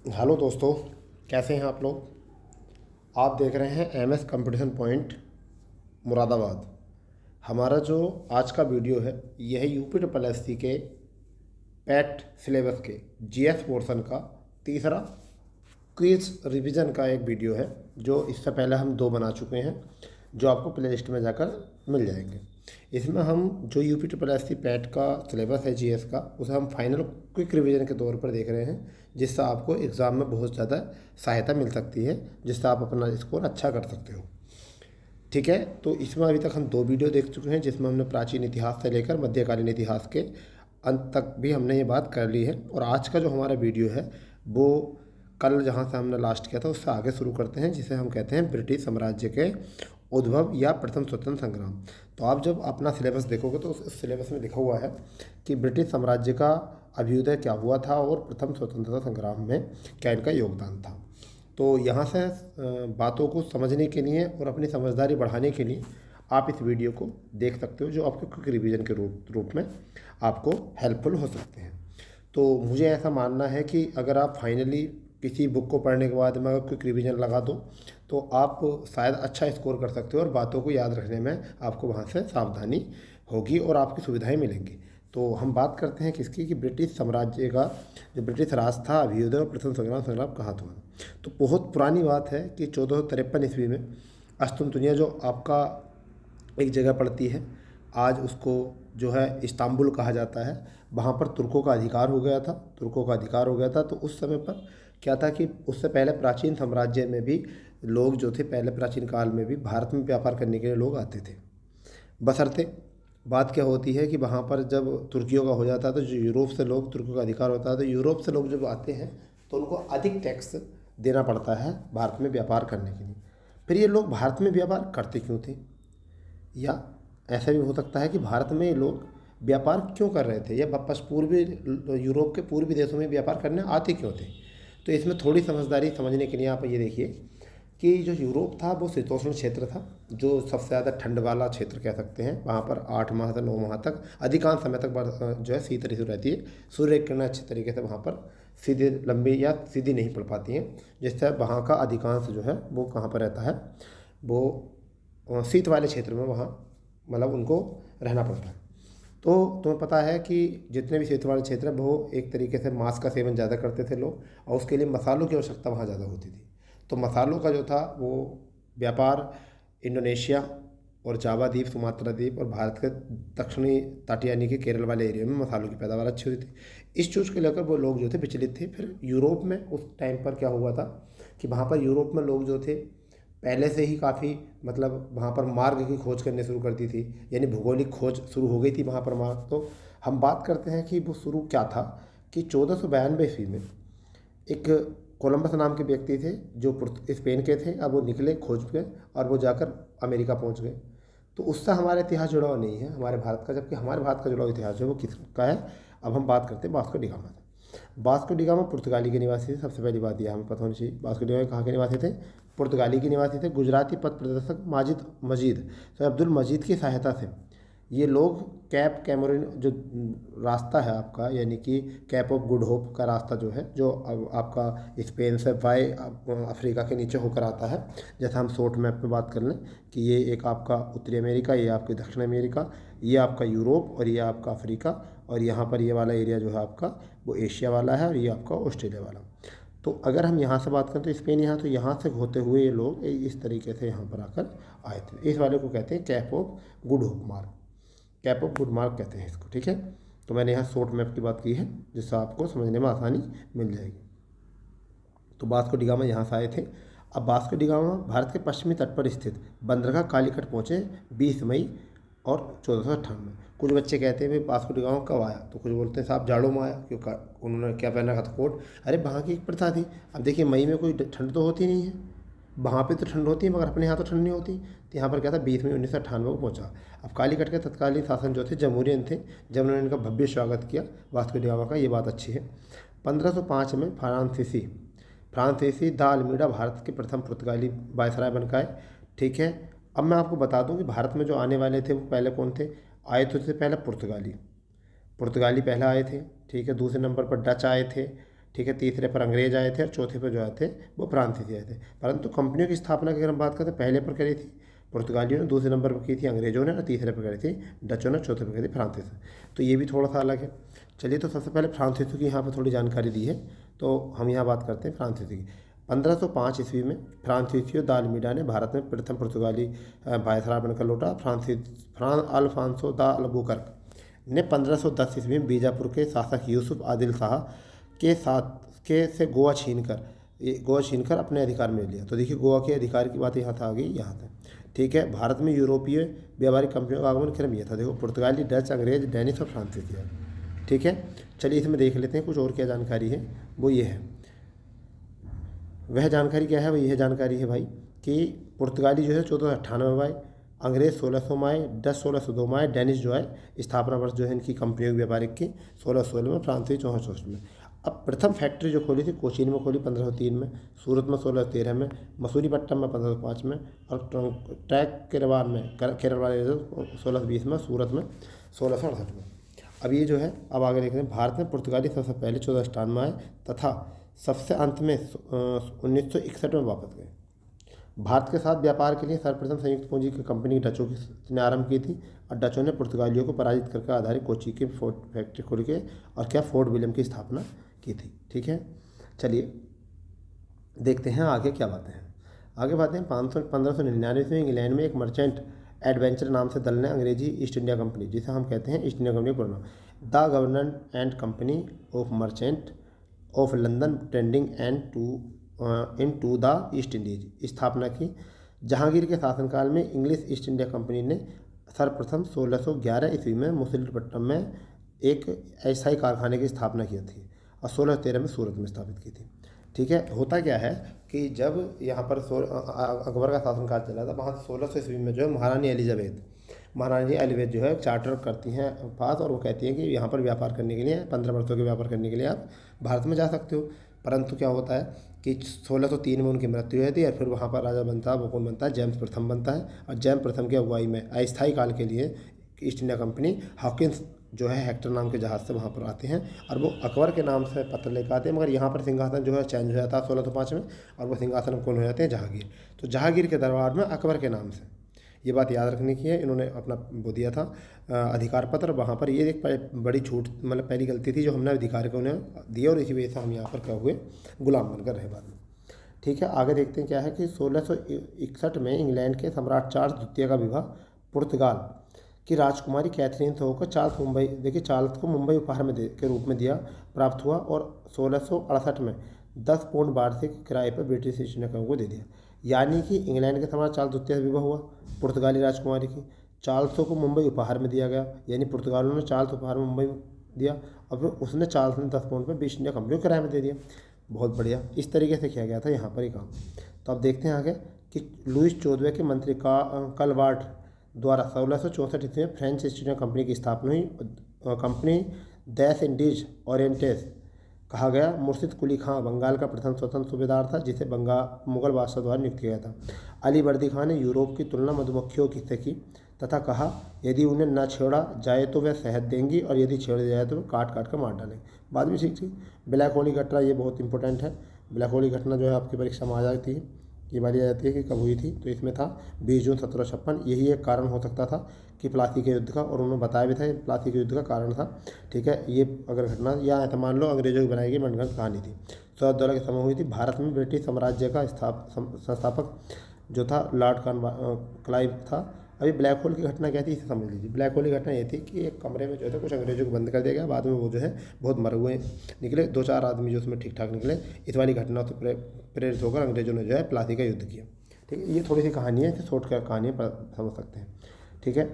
Hello दोस्तों, कैसे हैं आप लोग। आप देख रहे हैं एमएस कंपटीशन पॉइंट मुरादाबाद। हमारा जो आज का वीडियो है यह है यूपी ट्रिपल एस सी के पैट सिलेबस के जीएस पोर्शन का तीसरा क्विज रिवीजन का एक वीडियो है, जो इससे पहले हम दो बना चुके हैं, जो आपको प्ले लिस्ट में जाकर मिल जाएंगे। इसमें हम जो UP triple S C PET का सिलेबस है जीएस का, उसे हम फाइनल क्विक रिवीजन के तौर पर देख रहे हैं, जिससे आपको एग्ज़ाम में बहुत ज़्यादा सहायता मिल सकती है, जिससे आप अपना स्कोर अच्छा कर सकते हो। ठीक है, तो इसमें अभी तक हम दो वीडियो देख चुके हैं, जिसमें हमने प्राचीन इतिहास से लेकर मध्यकालीन इतिहास के अंत तक भी हमने ये बात कर ली है। और आज का जो हमारा वीडियो है वो कल जहाँ से हमने लास्ट किया था उससे आगे शुरू करते हैं, जिसे हम कहते हैं ब्रिटिश साम्राज्य के उद्भव या प्रथम स्वतंत्र संग्राम। तो आप जब अपना सिलेबस देखोगे तो उस सिलेबस में लिखा हुआ है कि ब्रिटिश साम्राज्य का अभ्युदय क्या हुआ था और प्रथम स्वतंत्रता संग्राम में क्या इनका योगदान था। तो यहाँ से बातों को समझने के लिए और अपनी समझदारी बढ़ाने के लिए आप इस वीडियो को देख सकते हो, जो आपके क्विक रिवीजन के रूप में आपको हेल्पफुल हो सकते हैं। तो मुझे ऐसा मानना है कि अगर आप फाइनली किसी बुक को पढ़ने के बाद में अगर क्विक रिवीजन लगा दो तो आप शायद अच्छा स्कोर कर सकते हो और बातों को याद रखने में आपको वहाँ से सावधानी होगी और आपकी सुविधाएं मिलेंगी। तो हम बात करते हैं किसकी, कि ब्रिटिश साम्राज्य का जो ब्रिटिश राज था, अभ्युदय और प्रथम संग्राम कहाँ था। तो बहुत पुरानी बात है कि 1453 ईस्वी में अस्तुनतुनिया, जो आपका एक जगह पड़ती है, आज उसको जो है इस्तांबुल कहा जाता है, वहाँ पर तुर्कों का अधिकार हो गया था। तो उस समय पर क्या था कि उससे पहले प्राचीन साम्राज्य में भी लोग जो थे, पहले प्राचीन काल में भी भारत में व्यापार करने के लिए लोग आते थे। बशर्ते बात क्या होती है कि वहाँ पर जब तुर्कियों का हो जाता है तो जो यूरोप से लोग, तुर्कों का अधिकार होता है, तो यूरोप से लोग जब आते हैं तो उनको अधिक टैक्स देना पड़ता है भारत में व्यापार करने के लिए। फिर ये लोग भारत में व्यापार करते क्यों थे, या ऐसा भी हो सकता है कि भारत में लोग व्यापार क्यों कर रहे थे, या वापस पूर्वी यूरोप के पूर्वी देशों में व्यापार करने आते क्यों थे। तो इसमें थोड़ी समझदारी समझने के लिए आप ये देखिए कि जो यूरोप था वो शीतोष्ण क्षेत्र था, जो सबसे ज़्यादा ठंड वाला क्षेत्र कह सकते हैं। वहाँ पर 8 माह से 9 माह तक अधिकांश समय तक जो है शीत ऋतु रहती है। सूर्य किरणें अच्छी तरीके से वहाँ पर सीधी लंबी या सीधी नहीं पड़ पाती हैं, जिससे वहाँ का अधिकांश जो है वो कहाँ पर रहता है, वो शीत वाले क्षेत्र में वहाँ मतलब उनको रहना पड़ता है। तो तुम्हें पता है कि जितने भी शीत वाले क्षेत्र हैं वो एक तरीके से मांस का सेवन ज़्यादा करते थे लोग, और उसके लिए मसालों की आवश्यकता वहाँ ज़्यादा होती थी। तो मसालों का जो था वो व्यापार इंडोनेशिया और जावा द्वीप, सुमात्रा द्वीप और भारत के दक्षिणी तट यानी कि केरल वाले एरिया में मसालों की पैदावार अच्छी होती थी। इस चीज़ को लेकर वो लोग जो थे विचलित थे। फिर यूरोप में उस टाइम पर क्या हुआ था कि वहाँ पर यूरोप में लोग जो थे पहले से ही काफ़ी मतलब वहाँ पर मार्ग की खोज करने शुरू कर दी थी, यानी भौगोलिक खोज शुरू हो गई थी वहाँ पर मार्ग। तो हम बात करते हैं कि वो शुरू क्या था कि 1492 ईस्वी में एक कोलंबस नाम के व्यक्ति थे जो स्पेन के थे। अब वो निकले खोज पे और वो जाकर अमेरिका पहुंच गए। तो उससे हमारा इतिहास जुड़ा हुआ नहीं है हमारे भारत का, जबकि हमारे भारत का जुड़ा हुआ इतिहास है वो किसका है। अब हम बात करते हैं वास्को डी गामा से। वास्को डी गामा पुर्तगाली के निवासी थे। सबसे पहली बात यह हमें पता होनी चाहिए, वास्को डी गामा कहाँ के निवासी थे, पुर्तगाली के निवासी थे। गुजराती पथ प्रदर्शक माजिद मजीद तो अब्दुल मजीद की सहायता से ये लोग कैप कैमरून जो रास्ता है आपका, यानी कि कैप ऑफ गुड होप का रास्ता जो है, जो अब आपका स्पेन से वाई अफ्रीका के नीचे होकर आता है। जैसे हम शॉर्ट मैप में बात कर लें कि ये एक आपका उत्तरी अमेरिका, ये आपके दक्षिण अमेरिका, ये आपका यूरोप और ये आपका अफ्रीका, और यहाँ पर ये वाला एरिया जो है आपका वो एशिया वाला है, और ये आपका ऑस्ट्रेलिया वाला। तो अगर हम यहाँ से बात करें तो स्पेन यहाँ, तो यहाँ से होते हुए ये लोग इस तरीके से यहाँ पर आकर आए थे। इस वाले को कहते हैं cap of good hope mark, cap of good mark कहते हैं इसको। ठीक है, तो मैंने यहाँ शॉर्ट मैप की बात की है जिससे आपको समझने में आसानी मिल जाएगी। तो वास्को डी गामा यहाँ से आए थे। अब वास्को डी गामा भारत के पश्चिमी तट पर स्थित बंदरगाह कालीकट पहुँचे 20 मई और 1498। कुछ बच्चे कहते हैं भाई वास्को डी गामा कब आया, तो कुछ बोलते हैं साहब जाड़ों में आया, क्योंकि उन्होंने क्या पहना था, कोट। अरे वहाँ की एक प्रथा थी। अब देखिए मई में कोई ठंड तो होती नहीं है, वहाँ पे तो ठंड होती है मगर अपने यहाँ तो ठंड नहीं होती। तो यहाँ पर क्या था, 20 मई 1998 को पहुँचा। अब कालीकट के तत्कालीन शासन जो थे जमहूरियन थे, जब उन्होंने इनका भव्य स्वागत किया वास्को डी गामा का, ये बात अच्छी है। 1505 में फ्रांसीसी द अल्मीडा भारत के प्रथम पुर्तगाली वायसराय बनकर आए। ठीक है, अब मैं आपको बता दूं कि भारत में जो आने वाले थे वो पहले कौन थे। आए तो थे पहले पुर्तगाली पहले आए थे। ठीक है, दूसरे नंबर पर डच आए थे। ठीक है। तीसरे पर अंग्रेज आए थे और चौथे पर जो आए थे वो फ्रांसीसी आए थे। परंतु कंपनियों की स्थापना की अगर हम बात करें तो पहले पर करी थी पुर्तगालियों ने, दूसरे नंबर पर की थी अंग्रेजों ने और तीसरे पर करी थी डचों ने, चौथे पर करी थी फ्रांसीसी। तो ये भी थोड़ा सा अलग है। चलिए, तो सबसे पहले फ्रांसीसी की यहाँ पर थोड़ी जानकारी दी है, तो हम यहाँ बात करते हैं फ्रांसीसी की। 1505 ईस्वी में फ्रांसीसियो दा अल्मीडा ने भारत में प्रथम पुर्तगाली वायसराय बनकर लौटा। फ्रान अल्फांसो दा अल्बुकर्क ने 1510 ईस्वी में बीजापुर के शासक यूसुफ आदिल शाह के साथ के से गोवा छीनकर अपने अधिकार में ले लिया। तो देखिए, गोवा के अधिकार की बात यहाँ था, आ गई यहाँ तक। ठीक है। भारत में यूरोपीय व्यापारिक कंपनियों का आगमन क्रम यह था। देखो, पुर्तगाली, डच, अंग्रेज, डेनिश और फ्रांसीसी है। ठीक है। चलिए, इसमें देख लेते हैं कुछ और क्या जानकारी है। वो ये है, वह जानकारी क्या है, वो यह जानकारी है भाई कि पुर्तगाली जो है 1498 में आए, अंग्रेज 1600 में आए, डच 1602 में आए, डेनिश जो है स्थापना वर्ष जो है इनकी कंपनियों की व्यापारिक की 1616 में, फ्रांसीसी 64 में। अब प्रथम फैक्ट्री जो खोली थी कोचीन में खोली 1503 में, सूरत में 1613 में, मसूरीपट्टनम में 1505 में और ट्रैक केरवान में केरल 1620 में, सूरत में 1668 में। अब ये जो है, अब आगे देखते हैं। भारत में पुर्तगाली सबसे पहले 1498 में आए तथा सबसे अंत में 1961 में वापस गए। भारत के साथ व्यापार के लिए सर्वप्रथम संयुक्त पूंजी की कंपनी डचों ने आरंभ की थी और डचों ने पुर्तगालियों को पराजित करके आधारित कोची की फैक्ट्री खोल के और क्या फोर्ट विलियम की स्थापना की थी। ठीक है। चलिए, देखते हैं आगे क्या बातें हैं। आगे बातें हैं 1599 में इंग्लैंड में एक मर्चेंट एडवेंचर नाम से दल ने अंग्रेजी ईस्ट इंडिया कंपनी, जिसे हम कहते हैं ईस्ट इंडिया कंपनी पूरा नाम, the government and company of merchant of London trading and to the East Indies स्थापना की। जहांगीर के शासनकाल में इंग्लिश ईस्ट इंडिया कंपनी ने सर्वप्रथम 1611 ईस्वी में मसूलीपट्टनम में एक अस्थायी कारखाने की स्थापना की थी और 1613 में सूरत में स्थापित की थी। ठीक है। होता क्या है कि जब यहाँ पर अकबर का शासनकाल चला था, वहाँ 1600 ईस्वी में जो है महारानी एलिजाबेथ जो है चार्टर करती हैं पास और वो कहती हैं कि यहाँ पर व्यापार करने के लिए 15 वर्षों के व्यापार करने के लिए आप भारत में जा सकते हो। परंतु क्या होता है कि 1603 में उनकी मृत्यु हुई थी और फिर वहाँ पर राजा बनता है, वो कौन बनता है, जेम्स प्रथम बनता है। और जेम्स प्रथम की अगुवाई में अस्थायी काल के लिए ईस्ट इंडिया कंपनी हॉकिंस जो है हेक्टर नाम के जहाज़ से वहाँ पर आते हैं और वो अकबर के नाम से पत्र लेकर आते हैं। मगर यहाँ पर सिंहासन जो है चेंज हो जाता है 1605 में और वो सिंहासन कौन हो जाते हैं, जहांगीर। तो जहांगीर के दरबार में अकबर के नाम से, ये बात याद रखने की है। इन्होंने अपना वो दिया था अधिकार पत्र, वहाँ पर ये एक बड़ी छूट, मतलब पहली गलती थी जो हमने अधिकार को उन्हें दिया और इसी वजह से हम यहाँ पर क्या हुए, गुलाम बनकर रहे बाद में। ठीक है। आगे देखते हैं क्या है कि 1661 में इंग्लैंड के सम्राट चार्ल्स द्वितीय का विवाह पुर्तगाल की राजकुमारी कैथरीन से होकर चार्ल्स को मुंबई उपहार में के रूप में प्राप्त हुआ और 1668 में 10 पाउंड वार्षिक किराए पर ब्रिटिश ईस्ट इंडिया कंपनी को दे दिया। यानी कि इंग्लैंड के सम्राट चार्ल्स द्वितीय से विवाह हुआ पुर्तगाली राजकुमारी की, चार्ल्स को मुंबई उपहार में दिया गया, यानी पुर्तगालियों ने चार्ल्स उपहार में मुंबई दिया और फिर उसने चार्ल्स ने 10 पाउंड पर ईस्ट इंडिया कंपनी को किराए में दे दिया। बहुत बढ़िया, इस तरीके से किया गया था यहाँ पर ही काम। तो अब देखते हैं आगे कि लुईस 14वें के मंत्री कलवार्ट द्वारा 1664 ईस्वी में फ्रेंच ईस्ट इंडिया कंपनी की स्थापना हुई। कंपनी देश इंडीज ओरिएंटेस कहा गया। मुर्शिद कुली खां बंगाल का प्रथम स्वतंत्र सूबेदार था जिसे मुगल बादशाह द्वारा नियुक्त किया गया था। अली वर्दी खां ने यूरोप की तुलना मधुमक्खियों से की तथा कहा यदि उन्हें न छेड़ा जाए तो वह शहद देंगी और यदि छेड़ दिया जाए तो काट काट कर मार डालेंगे। बात भी ठीक थी। ब्लैक होली घटना, ये बहुत इंपॉर्टेंट है। ब्लैक होली घटना जो है आपकी परीक्षा में आ जाती है, ये बारी आ जाती है कि कब हुई थी। तो इसमें था 20 जून 1756। यही एक कारण हो सकता था कि प्लासी के युद्ध का, और उन्होंने बताया भी था प्लासी के युद्ध का कारण था। ठीक है। ये अगर घटना या ऐसा मान लो अंग्रेजों की बनाई गई मनगढ़ंत कहानी थी। सौदौला के समय हुई थी। भारत में ब्रिटिश साम्राज्य का संस्थापक जो था लॉर्ड क्लाइव था। अभी ब्लैक होल की घटना क्या थी इसे समझ लीजिए। ब्लैक होल की घटना ये थी कि एक कमरे में जो है कुछ अंग्रेजों को बंद कर दिया गया, बाद में वो जो है बहुत मर हुए निकले, 2-4 आदमी जो उसमें ठीक ठाक निकले। इस वाली घटना से प्रेरित होकर अंग्रेजों ने जो है प्लासी का युद्ध किया। ठीक है। ये थोड़ी सी कहानी है, इसे शॉर्ट कहानी समझ सकते हैं। ठीक है।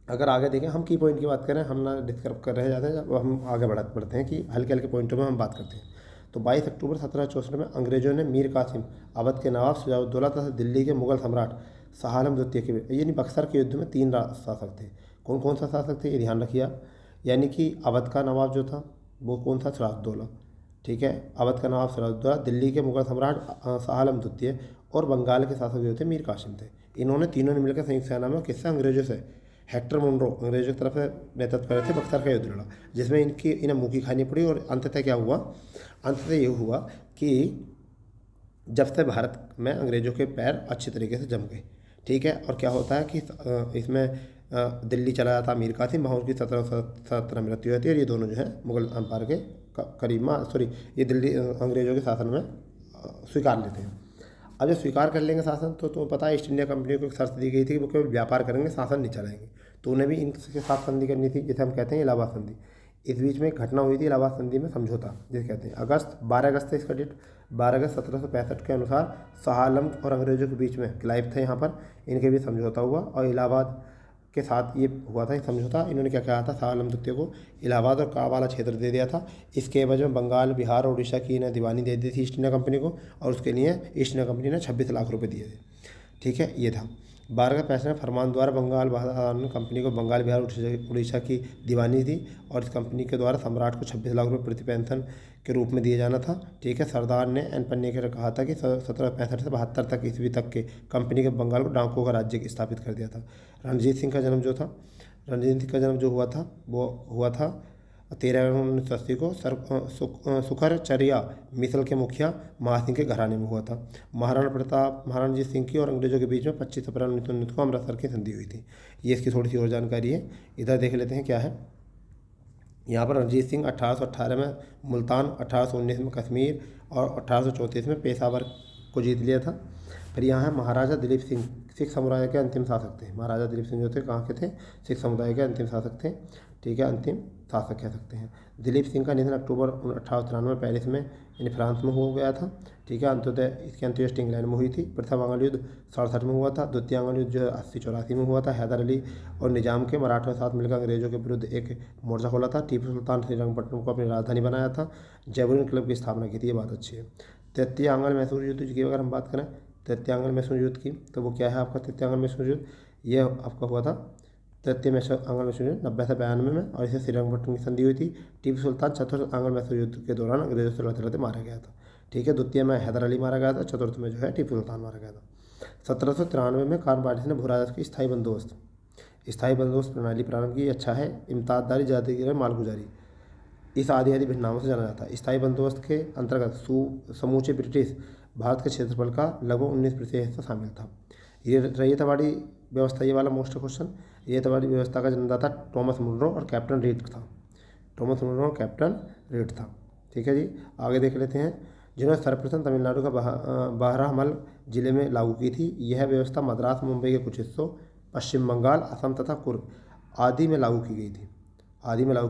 अगर आगे देखें, हम की पॉइंट की बात करें, हम ना डिस्कस कर रहे जाते हैं, जब हम आगे बढ़ते हैं कि हल्के हल्के पॉइंटों में हम बात करते हैं। तो 22 अक्टूबर 1764 में अंग्रेजों ने मीर कासिम अवध के नवाब शुजाउद्दौला तथा दिल्ली के मुगल सम्राट शाह आलम द्वितीय के, यानी बक्सर के युद्ध में 3 शासक थे। कौन कौन सा शासक थे ये ध्यान रखिए आप। यानी कि अवध का नवाब जो था वो कौन था, सिराजुद्दौला। ठीक है। अवध का नवाब सिराजुद्दौला, दिल्ली के मुगल सम्राट शाह आलम द्वितीय और बंगाल के शासक जो थे मीर कासिम थे। इन्होंने तीनों ने मिलकर संयुक्त सेना में किससे, अंग्रेजों से, हेक्टर मुनरो अंग्रेजों की तरफ से नेतृत्व कर रहे थे, बक्सर का युद्ध लड़ा, जिसमें इन्हें मुँह की खानी पड़ी और अंततः क्या हुआ, अंततः ये हुआ कि जब से भारत में अंग्रेज़ों के पैर अच्छी तरीके से जम गए, ठीक है। और क्या होता है कि इसमें दिल्ली चला जाता अमीर कासिम, वहाँ उनकी 1717 में मृत्यु होती है और ये दोनों जो है मुगल एम्पायर के करीब में ये दिल्ली अंग्रेज़ों के शासन में स्वीकार लेते हैं। अब जब स्वीकार कर लेंगे शासन तो पता है ईस्ट इंडिया कंपनी को एक शर्त दी गई थी कि वो केवल व्यापार करेंगे, शासन नहीं चलाएंगे। तो उन्हें भी इनके साथ संधि करनी थी, जिसे हम कहते हैं इलाहाबाद संधि। इस बीच में एक घटना हुई थी इलाहाबाद संधि में, समझौता जिसे कहते हैं। 12 अगस्त है इसका डेट, 12 अगस्त 1765 के अनुसार शाह आलम और अंग्रेज़ों के बीच में क्लाइव थे यहाँ पर, इनके बीच समझौता हुआ और इलाहाबाद के साथ ये हुआ था समझौता। इन्होंने क्या कहा था, शाह आलम द्वितीय को इलाहाबाद और कावाला क्षेत्र दे दिया था। इसके एवज में बंगाल, बिहार और उड़ीसा की इन्हें दीवानी दे दी थी ईस्ट इंडिया कंपनी को, और उसके लिए ईस्ट इंडिया कंपनी ने 26 लाख रुपये दिए थे, ठीक है। ये था 12 का फैसला फरमान द्वारा बंगाल कंपनी को बंगाल, बिहार, उड़ीसा की दीवानी दी और इस कंपनी के द्वारा सम्राट को 26 लाख रुपये प्रति पेंशन के रूप में दिए जाना था, ठीक है। सरदार ने एन पन्ने के कहा था कि 1765 से 72 तक ईस्वी तक के कंपनी के बंगाल को डाकुओं का राज्य स्थापित कर दिया था। रणजीत सिंह का जन्म जो हुआ था वो हुआ था 13 अगस्त 1980 को सुखरचर्या मिसल के मुखिया महासिंह के घराने में हुआ था। महाराणा प्रताप, महाराणा जी सिंह की और अंग्रेजों के बीच में 25 अप्रैल 1919 को अमृतसर की संधि हुई थी। ये इसकी थोड़ी सी और जानकारी है, इधर देख लेते हैं क्या है। यहाँ पर रणजीत सिंह 1818 में मुल्तान, 1819 में कश्मीर और 1834 में पेशावर को जीत लिया था। फिर यहाँ है महाराजा दिलीप सिंह, सिख समुदाय के अंतिम शासक थे। महाराजा दिलीप सिंह जो थे कहाँ के थे, सिख समुदाय के अंतिम शासक थे, ठीक है, अंतिम शासक कह सकते हैं। दिलीप सिंह का निधन अक्टूबर 1893 पेरिस में यानी फ्रांस में हो गया था, ठीक है। अंत्योदय इसकी अंत्येष्टि इंग्लैंड में हुई थी। प्रथम आंग्ल युद्ध 67 में हुआ था। द्वितीय आंग्ल युद्ध जो है 80-84 में हुआ था। हैदर अली और निजाम के मराठों के साथ मिलकर अंग्रेजों के विरुद्ध एक मोर्चा खोला था। टीपू सुल्तान श्रीरंगपट्टनम को अपनी राजधानी बनाया था। जयपुर क्लब की स्थापना की थी, ये बात अच्छी है। तृतीय आंग्ल मैसूर युद्ध की अगर हम बात करें, तृतीय आंग्ल मैसूर युद्ध की, तो वो क्या है आपका तृतीय आंग्ल मैसूर युद्ध, ये आपका हुआ था तृतीय आंग्ल मैसूर युद्ध 90 से 92 में, और इसे श्रीरंगपट्टनम की संधि हुई थी। टीपू सुल्तान चतुर्थ आंग्ल मैसूर युद्ध के दौरान अंग्रेजों से लड़ते लड़ते मारा गया था, ठीक है। द्वितीय में हैदर अली मारा गया था, चतुर्थ में जो है टीपू सुल्तान मारा गया था। 1793 में कार्नवालिस ने भूराजस्व की स्थायी बंदोबस्त प्रणाली प्रारंभ की। अच्छा है, इम्ताददारी, जागीरदारी, मालगुजारी, इस आदि भिन्न नामों से जाना जाता है। स्थायी बंदोबस्त के अंतर्गत समूचे ब्रिटिश भारत के क्षेत्रफल का लगभग 19% हिस्सा शामिल था। ये रैयतवाड़ी व्यवस्था, ये वाला मोस्ट क्वेश्चन, रैयतवाड़ी व्यवस्था का जन्मदाता टॉमस मुनरो और कैप्टन रीड था, ठीक है जी। आगे देख लेते हैं। जिन्होंने सर्वप्रथम तमिलनाडु का बारामल जिले में लागू की थी। यह व्यवस्था मद्रास, मुंबई के कुछ हिस्सों, पश्चिम बंगाल, असम तथा कुर्ग आदि में लागू की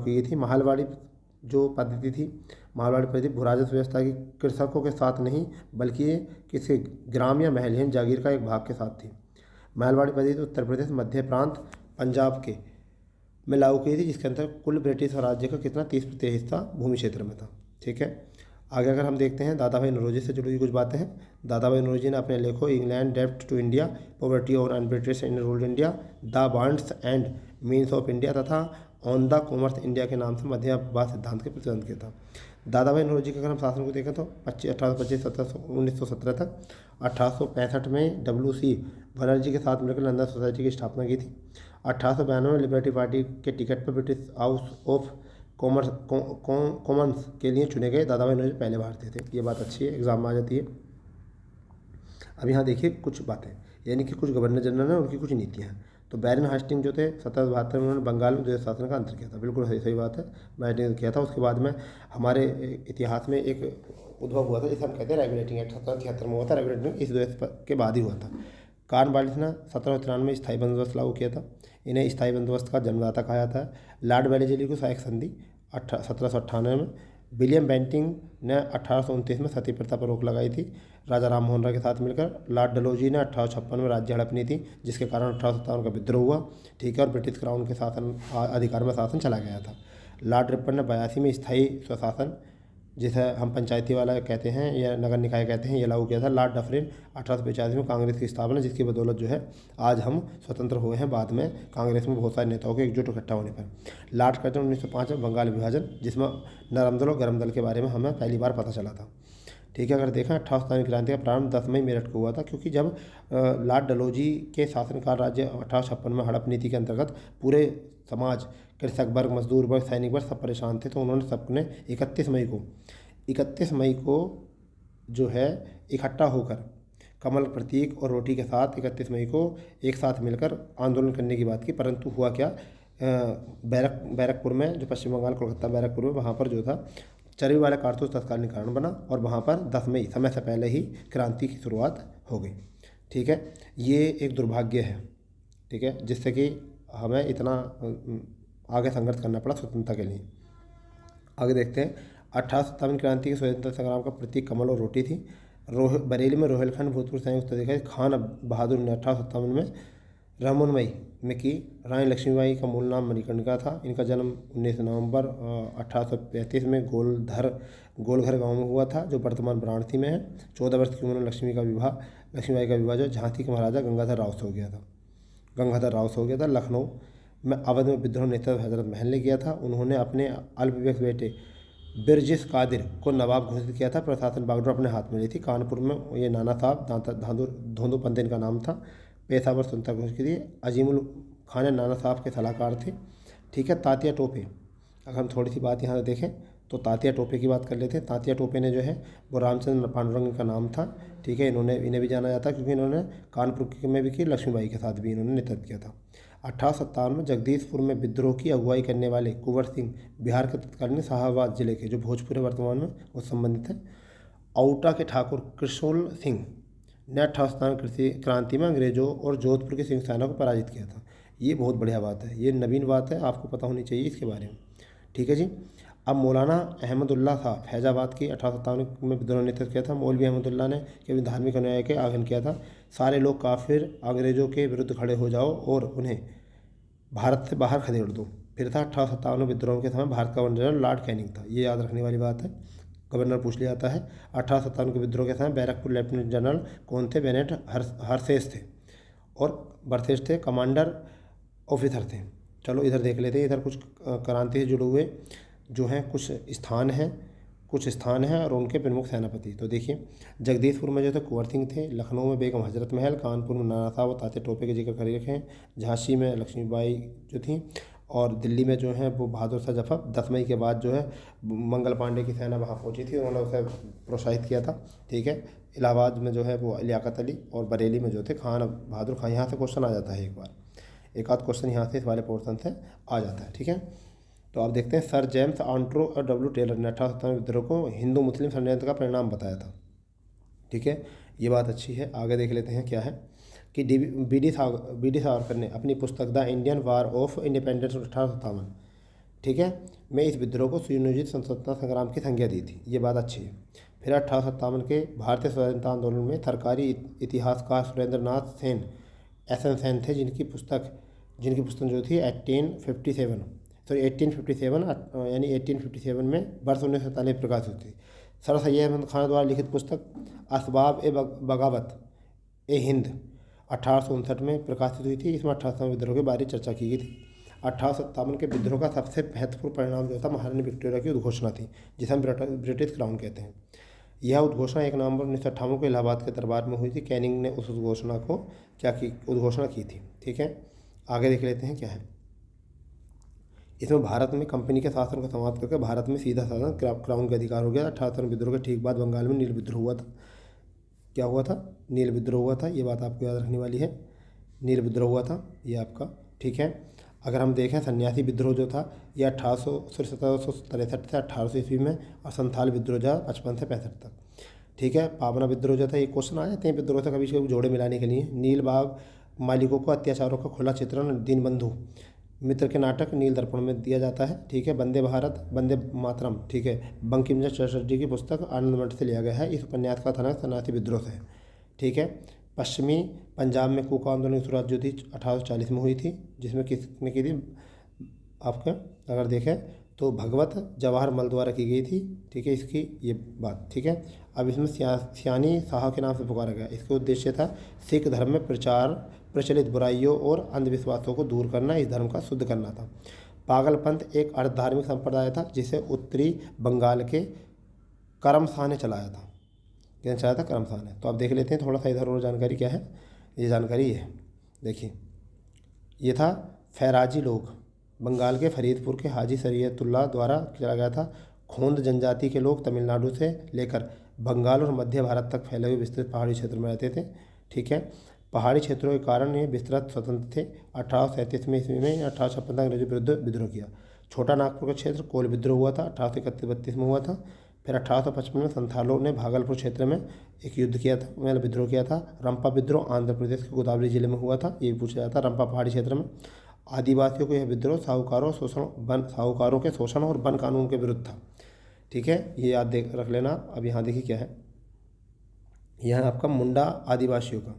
गई थी। माहलवाड़ी जो पद्धति थी, मारवाड़ी पद्धति भूराजस्व व्यवस्था की कृषकों के साथ नहीं बल्कि ये किसी ग्राम या महलियन जागीर का एक भाग के साथ थी। मारवाड़ी पद्धति उत्तर प्रदेश, मध्य प्रांत, पंजाब के में लागू की थी, जिसके अंदर कुल ब्रिटिश राज्य का कितना 30% हिस्सा भूमि क्षेत्र में था, ठीक है। आगे अगर हम देखते हैं दादा भाई नौरोजी से जुड़ी कुछ बातें हैं। दादा भाई नौरोजी ने अपने लेखों इंग्लैंड डेप्ट टू इंडिया, पॉवर्टी और unBritish in ruled India, the bonds and means of India तथा ऑन द कॉमर्स इंडिया के नाम से मध्यवाद सिद्धांत के प्रतिबंध किया था। दादा भाई नौरोजी के अगर हम शासन को देखें तो 1825 1917 तक, 1865 में WC बनर्जी के साथ मिलकर लंदन सोसाइटी की स्थापना की थी। 1892 में लिबर्टी पार्टी के टिकट पर ब्रिटिश हाउस ऑफ कॉमन्स के लिए चुने गए दादा भाई नौरोजी पहले भारतीय थे। ये बात अच्छी है, एग्जाम में आ जाती है। अब यहाँ देखिए कुछ बातें, यानी कि कुछ गवर्नर जनरल हैं, उनकी कुछ नीतियाँ हैं। तो बैरन हास्टिंग जो थे 1772 में उन्होंने बंगाल में द्वैत शासन का अंतर किया था, बिल्कुल सही बात है, बैरन किया था। उसके बाद में हमारे इतिहास में एक उद्भव हुआ था जिसे हम कहते हैं रेगुलेटिंग एक्ट, 1773 में हुआ था। रेगुलेटिंग इस द्वैत के बाद ही हुआ था। कार्नवालिस ने 1793 में स्थायी बंदोबस्त लागू किया था। इन्हें स्थायी बंदोबस्त का जन्मदाता कहा जाता है। लॉर्ड वेलेस्ली को सहायक संधि 1798 में। विलियम बेंटिंग ने 1829 में सती प्रथा पर रोक लगाई थी राजा राम मोहन राय के साथ मिलकर। लॉर्ड डलहौजी ने 1856 में राज्य हड़पनी थी, जिसके कारण 1857 का विद्रोह हुआ, ठीक है, और ब्रिटिश क्राउन के शासन अधिकार में शासन चला गया था। लॉर्ड रिपन ने 82 में स्थायी स्वशासन, जिसे हम पंचायती वाला कहते हैं या नगर निकाय कहते हैं, ये लागू किया था। लॉर्ड डफरिन 1885 में कांग्रेस की स्थापना, जिसकी बदौलत जो है आज हम स्वतंत्र हुए हैं, बाद में कांग्रेस में बहुत सारे नेताओं के एकजुट इकट्ठा होने पर। लॉर्ड कर्जन 1905 में बंगाल विभाजन, जिसमें नरम दल और गरम दल के बारे में हमें पहली बार पता चला था, ठीक है। अगर देखें 1857 क्रांति का प्रारंभ 10 मई मेरठ को हुआ था, क्योंकि जब लॉर्ड डलहौजी के शासनकाल राज्य 1856 में हड़प नीति के अंतर्गत पूरे समाज, कृषक वर्ग, मजदूर वर्ग, सैनिक वर्ग सब परेशान थे, तो उन्होंने सबने 31 मई को 31 मई को जो है इकट्ठा होकर कमल प्रतीक और रोटी के साथ 31 मई को एक साथ मिलकर आंदोलन करने की बात की। परंतु हुआ क्या, बैरकपुर में, जो पश्चिम बंगाल कोलकाता बैरकपुर में, वहाँ पर जो था चर्बी वाला कारतूस तत्कालीन कारण बना और वहाँ पर 10 मई समय से पहले ही क्रांति की शुरुआत हो गई। ठीक है, ये एक दुर्भाग्य है। ठीक है, जिससे कि हमें इतना आगे संघर्ष करना पड़ा स्वतंत्रता के लिए। आगे देखते हैं। 1857 क्रांति के स्वतंत्रता संग्राम का प्रतीक कमल और रोटी थी। बरेली में रोहिलखंड भूतपूर्व संयुक्त अधिकारी खान बहादुर ने 1857 में रामोनमई में की। रानी लक्ष्मीबाई का मूल नाम मणिकर्णिका था। इनका जन्म 19 नवंबर 1835 में गोलघर गांव में हुआ था, जो वर्तमान वाराणसी में है। 14 वर्ष की उम्र में लक्ष्मीबाई का विवाह जो झांसी के महाराजा गंगाधर राव से हो गया था। लखनऊ में अवध में विद्रोह नेता हजरत महल ने किया था। उन्होंने अपने अल्पवयस्क बेटे बिरजिस कादिर को नवाब घोषित किया था। प्रशासन बागडोर अपने हाथ में ली थी। कानपुर में ये नाना साहब धोंदो पंत इनका नाम था, पेशावर स्वतंत्रता घोषित की थी। अजीमुल खान नाना साहब के सलाहकार थे। ठीक है, तात्या टोपे, अगर हम थोड़ी सी बात यहाँ देखें तो तात्या टोपे की बात कर लेते हैं। तात्या टोपे ने जो है वो रामचंद्र पांडुरंग का नाम था। ठीक है, इन्हें भी जाना जाता क्योंकि इन्होंने कानपुर में भी की, लक्ष्मीबाई के साथ भी इन्होंने नेतृत्व किया था। 1857 में जगदीशपुर में विद्रोह की अगुवाई करने वाले कुंवर सिंह बिहार के तत्कालीन शाहाबाद जिले के, जो भोजपुर है वर्तमान में, उससे संबंधित है। औटा के ठाकुर कृशोल सिंह ने 1857 क्रांति में अंग्रेजों और जोधपुर की सिंह सेना को पराजित किया था। ये बहुत बढ़िया बात है, ये नवीन बात है, आपको पता होनी चाहिए इसके बारे में। ठीक है जी। अब मौलाना अहमदुल्ला था फैजाबाद की 1857 में विद्रोह नेतृत्व किया था। मौलवी अहमदुल्ला ने केवल धार्मिक अनुयायी के आह्वान किया था, सारे लोग काफिर अंग्रेजों के विरुद्ध खड़े हो जाओ और उन्हें भारत से बाहर खदेड़ दो। फिर था 1857 विद्रोह के समय भारत का गवर्नर जनरल लॉर्ड कैनिंग था। ये याद रखने वाली बात है, गवर्नर पूछ लिया जाता है। 1857 के विद्रोह के समय बैरकपुर लेफ्टिनेंट जनरल कौन थे? बेनेट हर्सेस थे और बर्थेस थे, कमांडर ऑफिसर थे। चलो इधर देख लेते हैं। इधर कुछ क्रांति से जुड़े हुए जो हैं कुछ स्थान हैं और उनके प्रमुख सेनापति। तो देखिए, जगदीशपुर में जो थे कुंवर सिंह थे, लखनऊ में बेगम हजरत महल, कानपुर में नाना साहब और तात्या टोपे के जिक्र कर रखे हैं, झांसी में लक्ष्मीबाई जो थी, और दिल्ली में जो है वो बहादुर शाह जफर। 10 मई के बाद जो है मंगल पांडे की सेना वहाँ पहुँची थी, उन्होंने उसे प्रोत्साहित किया था। ठीक है, इलाहाबाद में जो है वो लियाकत अली, और बरेली में जो थे खान बहादुर खान। यहाँ से क्वेश्चन आ जाता है, एक आध क्वेश्चन यहाँ से इस वाले पोर्सन से आ जाता है। ठीक है, तो आप देखते हैं। सर जेम्स आंट्रो और डब्ल्यू टेलर ने 1857 विद्रोह को हिंदू मुस्लिम षड्यंत्र का परिणाम बताया था। ठीक है, ये बात अच्छी है। आगे देख लेते हैं क्या है कि बी डी सावरकर ने अपनी पुस्तक the Indian war of independence 1857, ठीक है, में इस विद्रोह को सुनियोजित स्वतंत्रता संग्राम की संज्ञा दी थी। ये बात अच्छी है। फिर 1857 के भारतीय स्वतंत्रता आंदोलन में सरकारी इतिहासकार सुरेंद्र नाथ सेन एसएन सेन थे, जिनकी पुस्तक जो थी 1857 यानी 1857 में वर्ष 1947 प्रकाशित हुई थी। सर सैयद अहमद खान द्वारा लिखित पुस्तक असबाब ए बगावत ए हिंद 1859 में प्रकाशित हुई थी। इसमें 1857 विद्रोह के बारे में चर्चा की गई थी। 1857 के विद्रोह का सबसे महत्वपूर्ण परिणाम जो था महारानी विक्टोरिया की उद्घोषणा थी, जिसे हम ब्रिटिश क्राउन कहते हैं। यह उद्घोषणा 1 नवंबर 1958 को इलाहाबाद के दरबार में हुई थी। कैनिंग ने उस उद्घोषणा की थी। ठीक है, आगे देख लेते हैं क्या है। इसमें भारत में कंपनी के शासन को समाप्त करके भारत में सीधा शासन क्राउन का अधिकार हो गया। 1857 विद्रोह के ठीक बाद बंगाल में नील विद्रोह हुआ था। क्या हुआ था? नील विद्रोह हुआ था। ये बात आपको याद रखने वाली है। नील विद्रोह हुआ था ये आपका। ठीक है, अगर हम देखें सन्यासी विद्रोह जो था ये 1763 से 1800 ईस्वी में, और संथाल विद्रोह जो 55 से 65 तक। ठीक है, पावना विद्रोह जो था, ये क्वेश्चन आ जाते हैं विद्रोह से कभी कभी जोड़े मिलाने के लिए। नील बाग मालिकों को अत्याचारों का खुला चित्रण दीनबंधु मित्र के नाटक नील दर्पण में दिया जाता है। ठीक है, वंदे भारत वंदे मातरम, ठीक है, बंकिम चंद्र चटर्जी की पुस्तक आनंद मठ से लिया गया है। इस उपन्यास का कथानक सन्यासी विद्रोह से है। ठीक है, पश्चिमी पंजाब में कुका आंदोलन की शुरुआत जो थी 1840 में हुई थी, जिसमें किसने की थी आपका अगर देखें तो भगवत जवाहर मल द्वारा की गई थी। ठीक है, इसकी ये बात। ठीक है, अब इसमें सियानी शाह के नाम से पुकारा गया। इसका उद्देश्य था सिख धर्म में प्रचलित बुराइयों और अंधविश्वासों को दूर करना, इस धर्म का शुद्ध करना था। पागलपंथ एक अर्ध धार्मिक संप्रदाय था जिसे उत्तरी बंगाल के करम शाह ने चलाया था। करम शाह ने। तो आप देख लेते हैं थोड़ा सा इधर और जानकारी क्या है। ये जानकारी है, देखिए, ये था फैराजी लोग बंगाल के फरीदपुर के हाजी शरीयतुल्लाह द्वारा चलाया गया था। खोंद जनजाति के लोग तमिलनाडु से लेकर बंगाल और मध्य भारत तक फैले हुए विस्तृत पहाड़ी क्षेत्र में रहते थे। ठीक है, पहाड़ी क्षेत्रों के कारण ये विस्तृत स्वतंत्र थे। 1837 में ईस्वी में 1856 तक अंग्रेजों के विरुद्ध विद्रोह किया। छोटा नागपुर का क्षेत्र कोल विद्रोह हुआ था, 1831-32 में हुआ था। फिर 1855 में संथालों ने भागलपुर क्षेत्र में एक युद्ध किया था, मतलब विद्रोह किया था। रंपा विद्रोह आंध्र प्रदेश के गोदावरी जिले में हुआ था, ये भी पूछा जाता है, रंपा पहाड़ी क्षेत्र में। आदिवासियों को यह विद्रोह साहूकारों के शोषण और वन कानून के विरुद्ध था। ठीक है, ये याद रख लेना। अब यहाँ देखिए क्या है, यहाँ आपका मुंडा आदिवासियों का,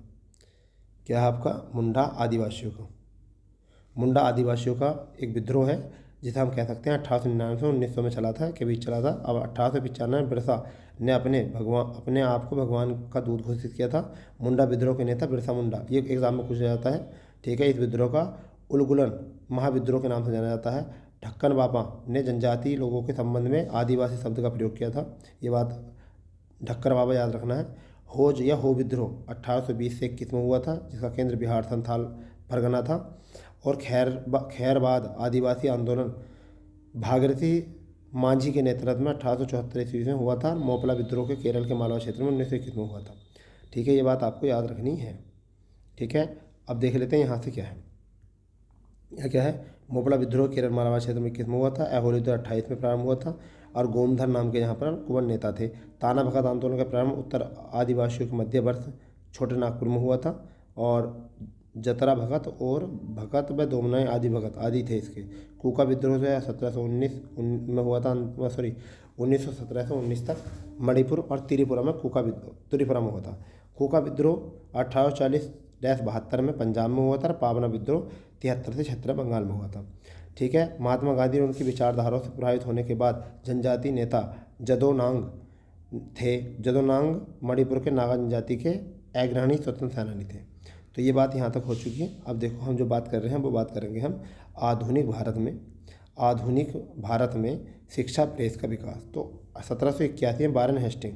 क्या है आपका मुंडा आदिवासियों का। मुंडा आदिवासियों का एक विद्रोह है जिसे हम कह सकते हैं 1899 से 1900 में चला था, के बीच चला था। अब 1895 में बिरसा ने अपने आप को भगवान का दूत घोषित किया था। मुंडा विद्रोह के नेता बिरसा मुंडा, ये एग्जाम में पूछा जाता है। ठीक है, इस विद्रोह का उलगुलन महाविद्रोह के नाम से जाना जाता है। ढक्कन बाबा ने जनजातीय लोगों के संबंध में आदिवासी शब्द का प्रयोग किया था, ये बात ढक्कन बाबा याद रखना है। होज या हो विद्रोह 1820 से 21 में हुआ था, जिसका केंद्र बिहार संथाल परगना था। और खैरबाद आदिवासी आंदोलन भागीरथी मांझी के नेतृत्व में 1874 ईस्वी में हुआ था। मोपला विद्रोह के केरल के मालवा क्षेत्र में 1921 में हुआ था। ठीक है, ये बात आपको याद रखनी है। ठीक है, अब देख लेते हैं यहाँ से क्या है। यह क्या है, मोपला विद्रोह केरल मालवा क्षेत्र में 21 में हुआ था। ऐहोल युद्ध 28 में प्रारंभ हुआ था और गोमधन नाम के यहाँ पर कुंवर नेता थे। ताना भगत आंदोलन का प्रारंभ उत्तर आदिवासियों के मध्यवर्ष छोटे नागपुर में हुआ था। और जतरा भगत और भगत व दोमनाई आदि भगत आदि थे इसके। कूका विद्रोह जो है 1719 में हुआ था, 1917 से 19 तक मणिपुर और त्रिपुरा में त्रिपुरा में हुआ था। कूका विद्रोह 1840-72 में पंजाब में हुआ था। पावना विद्रोह 73 से 76 बंगाल में हुआ था। ठीक है, महात्मा गांधी और उनकी विचारधाराओं से प्रभावित होने के बाद जनजातीय नेता जदोनांग थे। जदोनांग मणिपुर के नागा जनजाति के अग्रणी स्वतंत्र सेनानी थे। तो ये बात यहाँ तक हो चुकी है। अब देखो हम जो बात कर रहे हैं वो बात करेंगे हम आधुनिक भारत में शिक्षा प्रेस का विकास। तो 1781 में वारेन हेस्टिंग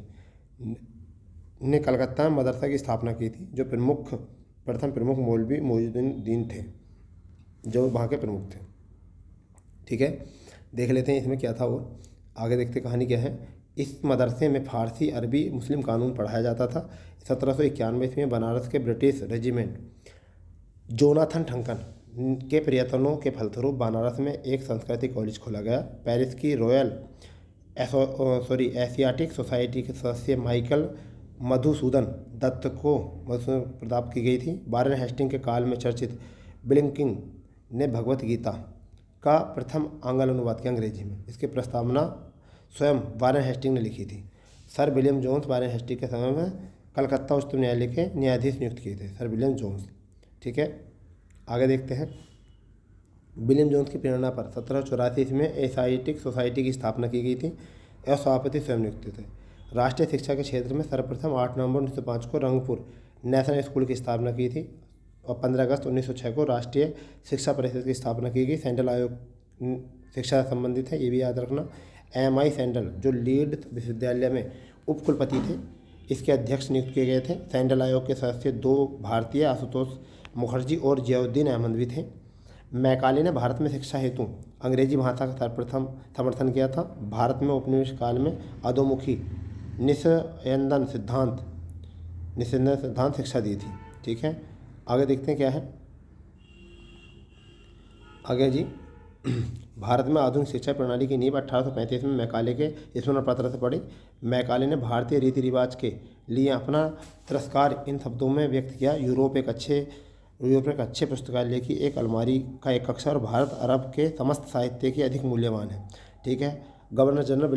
ने कलकत्ता में मदरसा की स्थापना की थी, जो प्रथम प्रमुख मौलवी मोइनुद्दीन थे, जो वहाँ के प्रमुख थे। ठीक है, देख लेते हैं इसमें क्या था और आगे देखते कहानी क्या है। इस मदरसे में फारसी, अरबी, मुस्लिम कानून पढ़ाया जाता था। 1791 में बनारस के ब्रिटिश रेजिमेंट जोनाथन ठंकन के प्रयत्नों के फलस्वरूप बनारस में एक संस्कृत कॉलेज खोला गया। पेरिस की रॉयल एशियाटिक सोसाइटी के सदस्य माइकल मधुसूदन दत्त को प्रदान की गई थी। वारेन हेस्टिंग के काल में चर्चित ब्लिंकिंग ने भगवत गीता का प्रथम आंग्ल अनुवाद किया अंग्रेजी में। इसकी प्रस्तावना स्वयं वारेन हेस्टिंग ने लिखी थी। Sir William Jones Warren Hastings के समय में कलकत्ता उच्च न्यायालय के न्यायाधीश नियुक्त किए थे, सर विलियम जोन्स। ठीक है, आगे देखते हैं। विलियम जोन्स की प्रेरणा पर 1784 में एशियाटिक सोसाइटी की स्थापना की गई थी और सभापति स्वयं नियुक्त थे। राष्ट्रीय शिक्षा के क्षेत्र में सर्वप्रथम 8 नवंबर 1905 को रंगपुर नेशनल स्कूल की स्थापना की थी और 15 अगस्त 1906 को राष्ट्रीय शिक्षा परिषद की स्थापना की गई। सैंडल आयोग शिक्षा से संबंधित है, ये भी याद रखना। MI सैंडल जो लीड विश्वविद्यालय में उपकुलपति थे, इसके अध्यक्ष नियुक्त किए गए थे। सैंडल आयोग के सदस्य 2 भारतीय, आशुतोष मुखर्जी और जियाउद्दीन अहमद भी थे। मैकाले ने भारत में शिक्षा हेतु अंग्रेजी भाषा का सर्वप्रथम समर्थन किया था। भारत में उपनिवेश काल में अधोमुखी निस्यंदन सिद्धांत शिक्षा दी थी। ठीक है, आगे देखते हैं क्या है आगे जी। भारत में आधुनिक शिक्षा प्रणाली की नींव 1835 में मैकाले के स्मरण पत्र से पड़ी। मैकाले ने भारतीय रीति रिवाज के लिए अपना तिरस्कार इन शब्दों में व्यक्त किया। यूरोप एक अच्छे पुस्तकालय की एक अलमारी का एक कक्षा और भारत अरब के समस्त साहित्य की अधिक मूल्यवान है। ठीक है, गवर्नर जनरल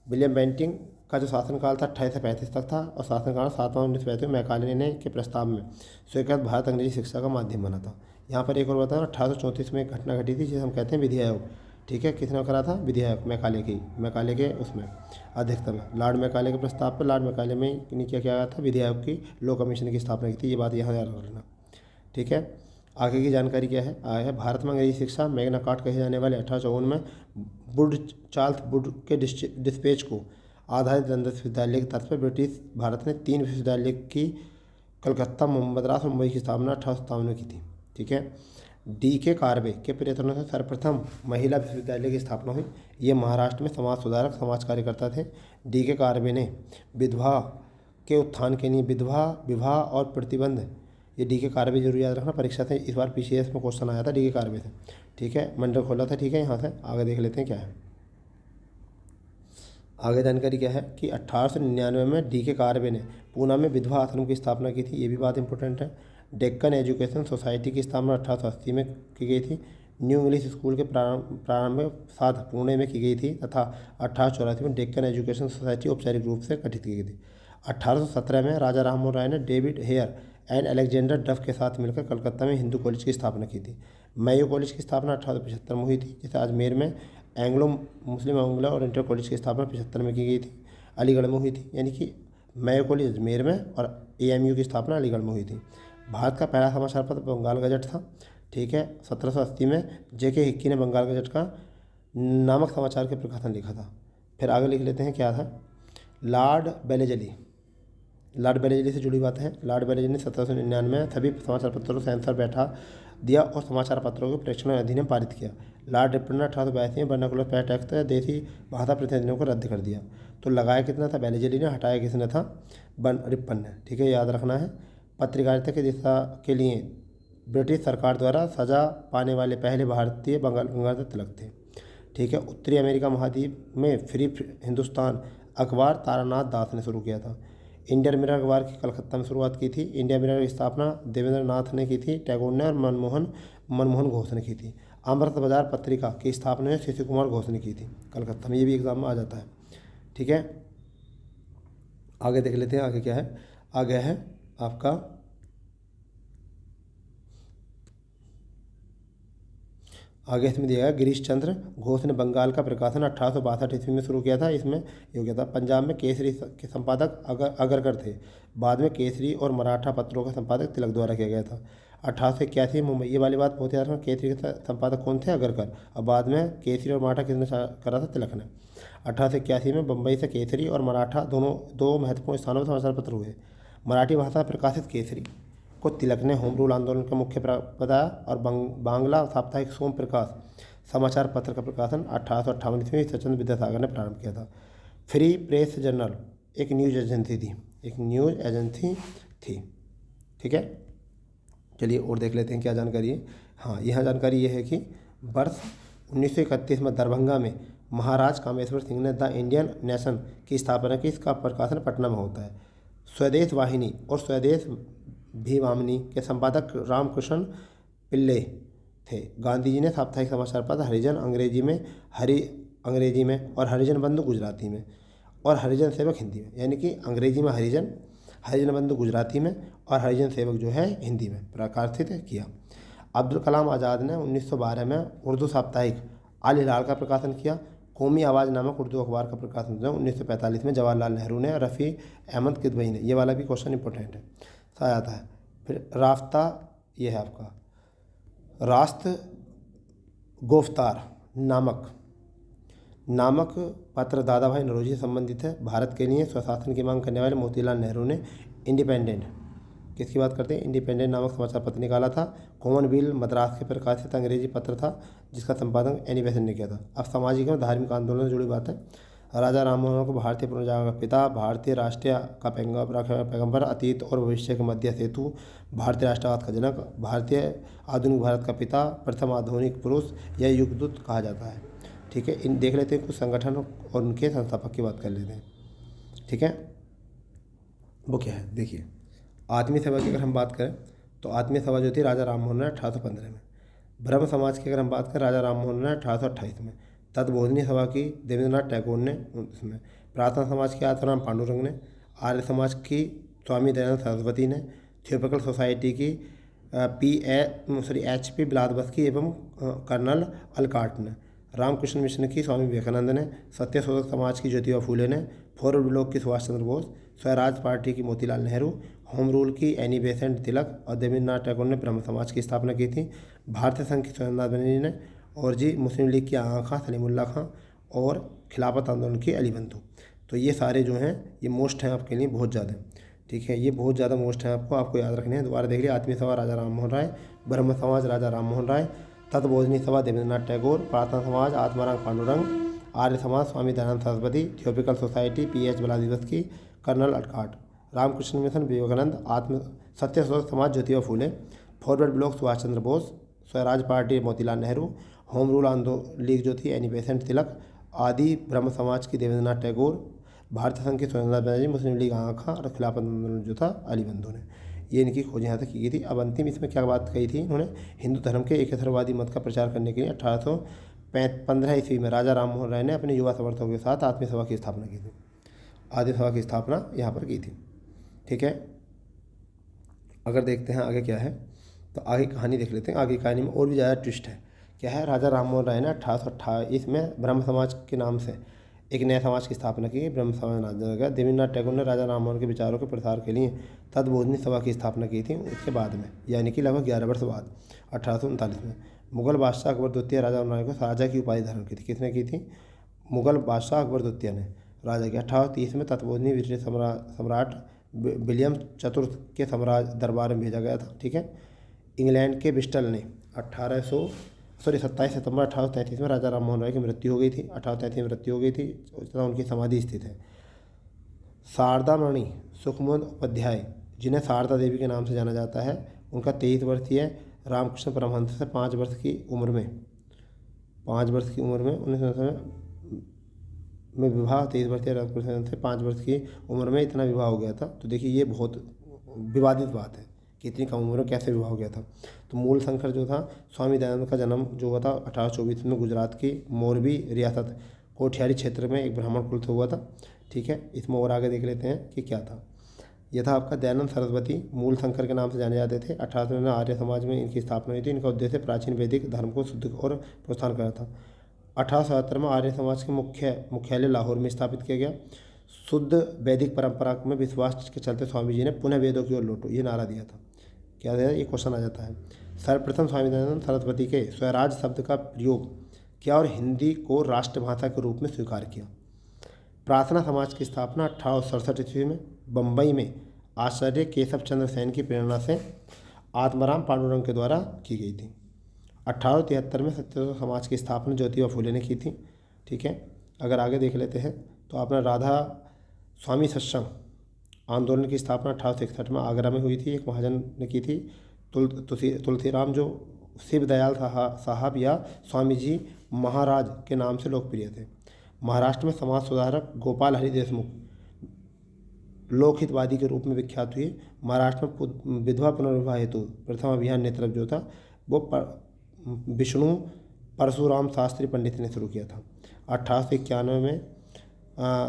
विलियम बेंटिंग का जो शासनकाल था 28 से 35 तक था और शासनकाल 7वां 1935 में मैकाले ने के प्रस्ताव में स्वीकृत भारत अंग्रेजी शिक्षा का माध्यम बना था। यहाँ पर एक और बताना, 1834 में एक घटना घटी थी जिसे हम कहते हैं विधि आयोग। ठीक है, किसने करा था? विधि आयोग मैकाले के उसमें अध्यक्षता में लॉर्ड मैकाले के प्रस्ताव पर लॉर्ड मैकाले में क्या किया गया था? विधि आयोग की लॉ कमीशन की स्थापना की थी। ये बात यहाँ याद रखना। ठीक है, आगे की जानकारी क्या है? आया है भारत में अंग्रेजी शिक्षा मैग्ना कार्टा कहे जाने वाले 1854 में चार्ल्स वुड के डिस्पैच को आधारित लंदन विश्वविद्यालय के तर्ज पर ब्रिटिश भारत ने 3 विश्वविद्यालय की कलकत्ता, मद्रास और मुंबई की स्थापना 1857 में की थी। ठीक है, D.K. कार्बे के प्रयत्नों से सर्वप्रथम महिला विश्वविद्यालय की स्थापना हुई। ये महाराष्ट्र में समाज सुधारक, समाज कार्यकर्ता थे। D.K. कार्बे ने विधवा के उत्थान के लिए विधवा विवाह और प्रतिबंध, ये D.K. कार्बे जरूर याद रखना, परीक्षा से इस बार PCS में क्वेश्चन आया था D.K. कार्बे से। ठीक है, मंडल खोला था। ठीक है, यहाँ से आगे देख लेते हैं क्या है। आगे जानकारी क्या है कि 1899 में D.K. कार्बे ने पूना में विधवा आश्रम की स्थापना की थी। ये भी बात इंपॉर्टेंट है। डेक्कन एजुकेशन सोसाइटी की स्थापना 1880 में की गई थी। न्यू इंग्लिश स्कूल के प्रारंभ में साथ पुणे में की गई थी तथा 1884 में डेक्कन एजुकेशन सोसाइटी औपचारिक रूप से गठित की गई थी। 1817 में राजा राममोहन राय ने डेविड हेयर एंड अलेक्जेंडर डफ के साथ मिलकर कलकत्ता में हिंदू कॉलेज की स्थापना की थी। मैयो कॉलेज की स्थापना 1875 में हुई थी, जिसे अजमेर में एंग्लो मुस्लिम एंग्लो और इंटर कॉलेज की स्थापना 75 में की गई थी, अलीगढ़ में हुई थी। यानी कि मैयो कॉलेज अजमेर में और AMU की स्थापना अलीगढ़ में हुई थी। भारत का पहला समाचार पत्र बंगाल गजट था। ठीक है, 1780 में J.K. हिक्की ने बंगाल गजट का नामक समाचार के प्रकाशन लिखा था। फिर आगे लिख लेते हैं क्या था। लॉर्ड बेलेजली से जुड़ी बातें हैं। लॉर्ड बेलेजली ने 1799 में सभी समाचार पत्रों को सेंसर बैठा दिया और समाचार पत्रों के प्रेक्षण अधिनियम पारित किया। लॉर्ड रिपन ने 1882 में वर्नाकुलर पेयर टैक्स देसी भाषा प्रतिनिधियों को रद्द कर दिया। तो लगाया कितना था बेलेजली ने, हटाया किसने था, रिपन ने। ठीक है, याद रखना है। पत्रकारिता की दिशा के लिए ब्रिटिश सरकार द्वारा सजा पाने वाले पहले भारतीय गंगाधर तिलक थे। ठीक है, उत्तरी अमेरिका महाद्वीप में फ्री हिंदुस्तान अखबार तारानाथ दास ने शुरू किया था। इंडियन मिरर अखबार की कलकत्ता में शुरुआत की थी। इंडिया मिरर की स्थापना देवेंद्र नाथ ने की थी, टैगोर ने और मनमोहन घोष ने की थी। अमृत बाजार पत्रिका की स्थापना शिशु कुमार घोष ने की थी कलकत्ता में। ये भी एग्जाम में आ जाता है। ठीक है, आगे देख लेते हैं आगे क्या है। आगे है आपका आगे इसमें दिया गया गिरीश चंद्र घोष ने बंगाल का प्रकाशन 1862 ईस्वी में शुरू किया था। इसमें योग्य था। पंजाब में केसरी के संपादक अगरकर थे। बाद में केसरी और मराठा पत्रों का संपादक तिलक द्वारा किया गया था। 1881 में मुंबई, ये वाली बात बहुत याद रखना, केसरी के संपादक कौन थे, अगरकर, और बाद में केसरी और मराठा किसने करा था, तिलक ने। 1881 में बम्बई से केसरी और मराठा दोनों दो महत्वपूर्ण स्थानों पर समाचार पत्र हुए। मराठी भाषा में प्रकाशित केसरी को तिलक ने होम रूल आंदोलन का मुख्य बताया और बांग्ला साप्ताहिक सोम प्रकाश समाचार पत्र का प्रकाशन 1858 ईस्वी में सचंद्र विद्यासागर ने प्रारंभ किया था। फ्री प्रेस जर्नल एक न्यूज़ एजेंसी थी। ठीक है, चलिए और देख लेते हैं क्या जानकारी है। हाँ, यहाँ जानकारी ये है कि वर्ष 1931 में दरभंगा में महाराज कामेश्वर सिंह ने द इंडियन नेशन की स्थापना की। इसका प्रकाशन पटना में होता है। स्वदेश वाहिनी और स्वदेश भीवामनी के संपादक रामकृष्ण पिल्ले थे। गांधी जी ने साप्ताहिक समाचार पत्र हरिजन अंग्रेजी में और हरिजन बंधु गुजराती में और हरिजन सेवक हिंदी में, यानी कि अंग्रेजी में हरिजन बंधु गुजराती में और हरिजन सेवक जो है हिंदी में प्रकाशित किया। अब्दुल कलाम आज़ाद ने 1912 में उर्दू साप्ताहिक अल हिलाल का प्रकाशन किया। कौमी आवाज़ नामक उर्दू अखबार का प्रकाशन 1945 में जवाहरलाल नेहरू ने, रफ़ी अहमद किदवई ने। ये वाला भी क्वेश्चन इंपॉर्टेंट है, आ जाता है। फिर रास्ता, ये है आपका रास्त गोफ्तार नामक पत्र दादा भाई नौरोजी से संबंधित है। भारत के लिए स्वशासन की मांग करने वाले मोतीलाल नेहरू ने इंडिपेंडेंट, किसकी बात करते हैं, इंडिपेंडेंट नामक समाचार पत्र निकाला था। कॉमनवेल्थ मद्रास के प्रकाशित अंग्रेजी पत्र था जिसका संपादन एनी बेसेंट ने किया था। अब सामाजिक और धार्मिक आंदोलन से जुड़ी बात है। राजा राममोहन को भारतीय पुनर्जागरण का पिता, भारतीय राष्ट्रीय का पैगंबर, अतीत और भविष्य के मध्य सेतु, भारतीय राष्ट्रवाद का जनक, भारतीय आधुनिक भारत का पिता, प्रथम आधुनिक पुरुष या युगदूत कहा जाता है। ठीक है, इन देख लेते हैं कुछ संगठन और उनके संस्थापक की बात कर लेते हैं। ठीक है, वो क्या है देखिए। आत्मीय सभा की अगर हम बात करें तो आत्मीय सभा जो थी राजा राममोहन ने 1815 में। ब्रह्म समाज की अगर हम बात करें राजा राममोहन ने 1828 में। तत्बोधनी सभा की देवेंद्रनाथ टैगोर ने उसमें। प्रार्थना समाज की आत्माराम पांडुरंग ने। आर्य समाज की स्वामी दयानंद सरस्वती ने। थियोसॉफिकल सोसाइटी की HP ब्लादबस्की एवं कर्नल अलकाट ने। रामकृष्ण मिशन की स्वामी विवेकानंद ने। सत्यशोधक समाज की ज्योतिबा फूले ने। फॉरवर्ड ब्लॉक की सुभाष चंद्र बोस। स्वराज पार्टी की मोतीलाल नेहरू। होम रूल की एनी बेसेंट तिलक और देवेंद्रनाथ टैगोर ने ब्रह्म समाज की स्थापना की थी। भारतीय संघ की सुरेंद्रनाथ बनर्जी ने। और जी मुस्लिम लीग की आगा खां, सलीमुल्लाह खां और खिलाफत आंदोलन की अली बंधु। तो ये सारे जो हैं ये मोस्ट हैं आपके लिए बहुत ज़्यादा। ठीक है, ये बहुत ज़्यादा मोस्ट है, आपको याद रखने हैं। दोबारा देख लिया, आत्मीय सभा राजा राम मोहन राय, ब्रह्म समाज राजा राम मोहन राय, तत्भोजनी सभा देवेंद्रनाथ टैगोर, प्रार्थना समाज Atmaram Pandurang, Arya Samaj Swami Dayanand Saraswati, theosophical society PH Blavatsky, colonel Olcott, Ramakrishna mission Vivekananda, Atma Satya Shodhak Samaj Jyotiba Phule, forward bloc Subhash Chandra Bose, Swaraj party Motilal Nehru, home rule आंदोलन लीग जो थी एनी बेसेंट तिलक, आदि ब्रह्म समाज की देवेंद्रनाथ टैगोर, भारतीय संघ की स्वतंत्रता बनर्जी, मुस्लिम लीग आंखा और खिलाफत आंदोलन जो था अली बंधु ने। ये इनकी खोज यहाँ तक की गई थी। अब अंतिम इसमें क्या बात कही थी इन्होंने, हिंदू धर्म के एकेश्वरवादी मत का प्रचार करने के लिए 1815 ईस्वी में राजा राम मोहन राय ने अपने युवा समर्थकों के साथ आत्मीय सभा की स्थापना की थी। आत्मीय सभा की स्थापना यहाँ पर की थी। ठीक है, अगर देखते हैं आगे क्या है, तो आगे कहानी देख लेते हैं। आगे कहानी में और भी ज़्यादा ट्विस्ट है। क्या है, राजा राम मोहन राय ने 1828 में ब्रह्म समाज के नाम से एक नए समाज की स्थापना की, ब्रह्म समाज नाम दिया गया। देवेंद्रनाथ टैगोर ने राजा राम मोहन के विचारों के प्रसार के लिए तत्भोजनी सभा की स्थापना की थी। उसके बाद में, यानी कि लगभग 11 वर्ष बाद 1839 में मुगल बादशाह अकबर द्वितीय राजा राम को राजा की उपाधि धारण की थी। किसने की थी? मुगल बादशाह अकबर द्वितीय ने राजा की। 1830 में तत्भोजनी ब्रिटिश सम्राट विलियम चतुर्थ के सम्राट दरबार में भेजा गया था। ठीक है, इंग्लैंड के ब्रिस्टल ने 27 सितंबर 1833 में राजा राम मोहन राय की मृत्यु हो गई थी। 1833 में मृत्यु हो गई थी तथा उनकी समाधि स्थित है। शारदामणि सुखमुंद उपाध्याय, जिन्हें शारदा देवी के नाम से जाना जाता है, उनका 23 वर्षीय रामकृष्ण परमहंस से 5 वर्ष की उम्र में 1900 में विवाह, 23 वर्षीय रामकृष्ण से 5 वर्ष की उम्र में इतना विवाह हो गया था। तो देखिए ये बहुत विवादित बात है कि इतनी कम उम्र में कैसे विवाह हो गया था। तो मूल शंकर जो था, स्वामी दयानंद का जन्म जो हुआ था 1824 में गुजरात की मोरबी रियासत कोठियारी क्षेत्र में एक ब्राह्मण कुल से हुआ था। ठीक है, इसमें और आगे देख लेते हैं कि क्या था। यह था आपका दयानंद सरस्वती, मूल शंकर के नाम से जाने जाते थे। 1800 में आर्य समाज में इनकी स्थापना हुई थी। इनका उद्देश्य प्राचीन वैदिक धर्म को शुद्ध और प्रोत्साहन करना था। 1877 में आर्य समाज के मुख्यालय लाहौर में स्थापित किया गया। शुद्ध वैदिक परंपरा में विश्वास के चलते स्वामी जी ने पुनः वेदों की ओर लौटो ये नारा दिया था। क्या दिया? ये क्वेश्चन आ जाता है। सर्वप्रथम स्वामी दयानंद सरस्वती के स्वराज शब्द का प्रयोग किया और हिंदी को राष्ट्रभाषा के रूप में स्वीकार किया। प्रार्थना समाज की स्थापना 1867 ईस्वी में बम्बई में आचार्य केशव चंद्र सेन की प्रेरणा से आत्माराम पांडुरंग के द्वारा की गई थी। 1873 में सत्य समाज की स्थापना ज्योतिबा फूले ने की थी। ठीक है, अगर आगे देख लेते हैं तो आपने राधा स्वामी सत्संग आंदोलन की स्थापना 1861 में आगरा में हुई थी। एक महाजन ने की थी, तुलसीराम, जो शिव दयाल साहब या स्वामी जी महाराज के नाम से लोकप्रिय थे। महाराष्ट्र में समाज सुधारक गोपाल हरि देशमुख लोकहितवादी के रूप में विख्यात हुए। महाराष्ट्र में विधवा पुनर्विवाह हेतु प्रथम अभियान नेतृत्व जो था वो विष्णु परशुराम शास्त्री पंडित ने शुरू किया था। 1891 में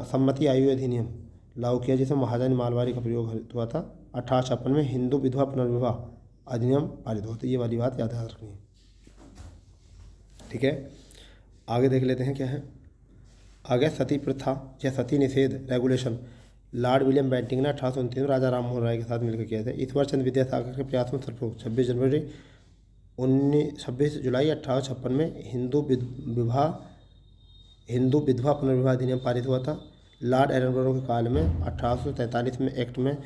सम्मति आयु अधिनियम लागू किया, जिसमें महाजन मालवारी का प्रयोग हुआ था। 1856 में हिंदू विधवा पुनर्विवाह अधिनियम पारित हुआ। तो ये वाली बात याद रखनी है। ठीक है, आगे देख लेते हैं क्या है। आगे सती प्रथा या सती निषेध रेगुलेशन लॉर्ड विलियम बेंटिंक ने 1829 में राजा राम मोहन राय के साथ मिलकर किया था। ईश्वर चंद्र विद्यासागर के प्रयास में 26 जुलाई 1856 में हिंदू विधवा पुनर्विवाह अधिनियम पारित हुआ था। लॉर्ड एडनबरो के काल में 1843 में एक्ट में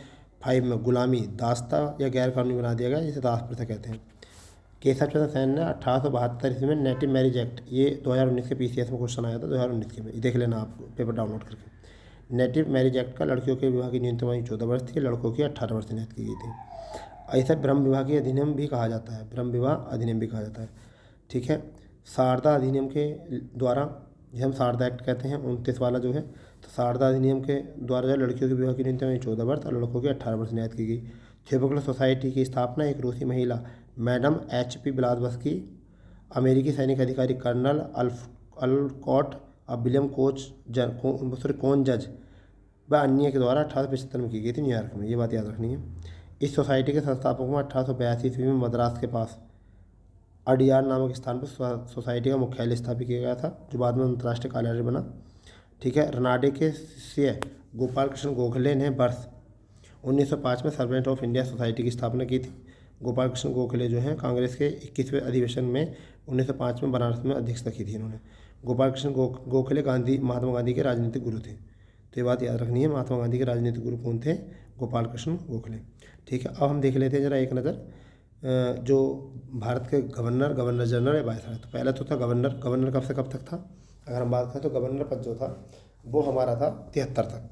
5 में गुलामी दास्ता या गैर कानूनी बना दिया गया, जिसे दास प्रथा कहते हैं। केशव चंद्र सेन ने 1872 ईस्वी में नेटिव मैरिज एक्ट, ये 2019 के PCS में क्वेश्चन आया था 2019 के में, देख लेना आप पेपर डाउनलोड करके। नेटिव मैरिज एक्ट का लड़कियों के विवाह की न्यूनतम आयु 14 वर्ष थी, लड़कों की 18 वर्ष नियत की गई थी। ऐसा ब्रह्म विवाह की अधिनियम भी कहा जाता है, ब्रह्म विवाह अधिनियम भी कहा जाता है। ठीक है, शारदा अधिनियम के द्वारा, जिसे हम शारदा एक्ट कहते हैं 29 वाला जो है, तो शारदा अधिनियम के द्वारा जो लड़कियों के विवाह की न्यूनतम आयु 14 वर्ष और लड़कों की 18 वर्ष नियत की गई। थियोपिकल सोसाइटी की स्थापना एक रूसी महिला मैडम HP ब्लादिवस्की, अमेरिकी सैनिक अधिकारी कर्नल अल्कॉट और विलियम कोन जज व अन्य के द्वारा 1875 में की गई थी न्यूयॉर्क में। ये बात याद रखनी है। इस सोसाइटी के संस्थापकों में 1882 ईस्वी में मद्रास के पास अडियार नामक स्थान पर सोसाइटी का मुख्यालय स्थापित किया गया था, जो बाद में अंतर्राष्ट्रीय कार्यालय बना। ठीक है, रनाडे के शिष्य गोपाल कृष्ण गोखले ने वर्ष 1905 में सर्वेंट ऑफ इंडिया सोसाइटी की स्थापना की थी। गोपाल कृष्ण गोखले जो हैं कांग्रेस के 21वें अधिवेशन में 1905 में बनारस में अध्यक्षता की थी इन्होंने। गोपाल कृष्ण गोखले महात्मा गांधी के राजनीतिक गुरु थे। तो ये बात याद रखनी है। महात्मा गांधी के राजनीतिक गुरु कौन थे? गोपाल कृष्ण गोखले। ठीक है, अब हम देख लेते हैं जरा एक नज़र जो भारत के गवर्नर जनरल या वायसराय। तो पहले तो था गवर्नर कब से कब तक था? अगर हम बात करें तो गवर्नर पद जो था वो हमारा था 73 तक।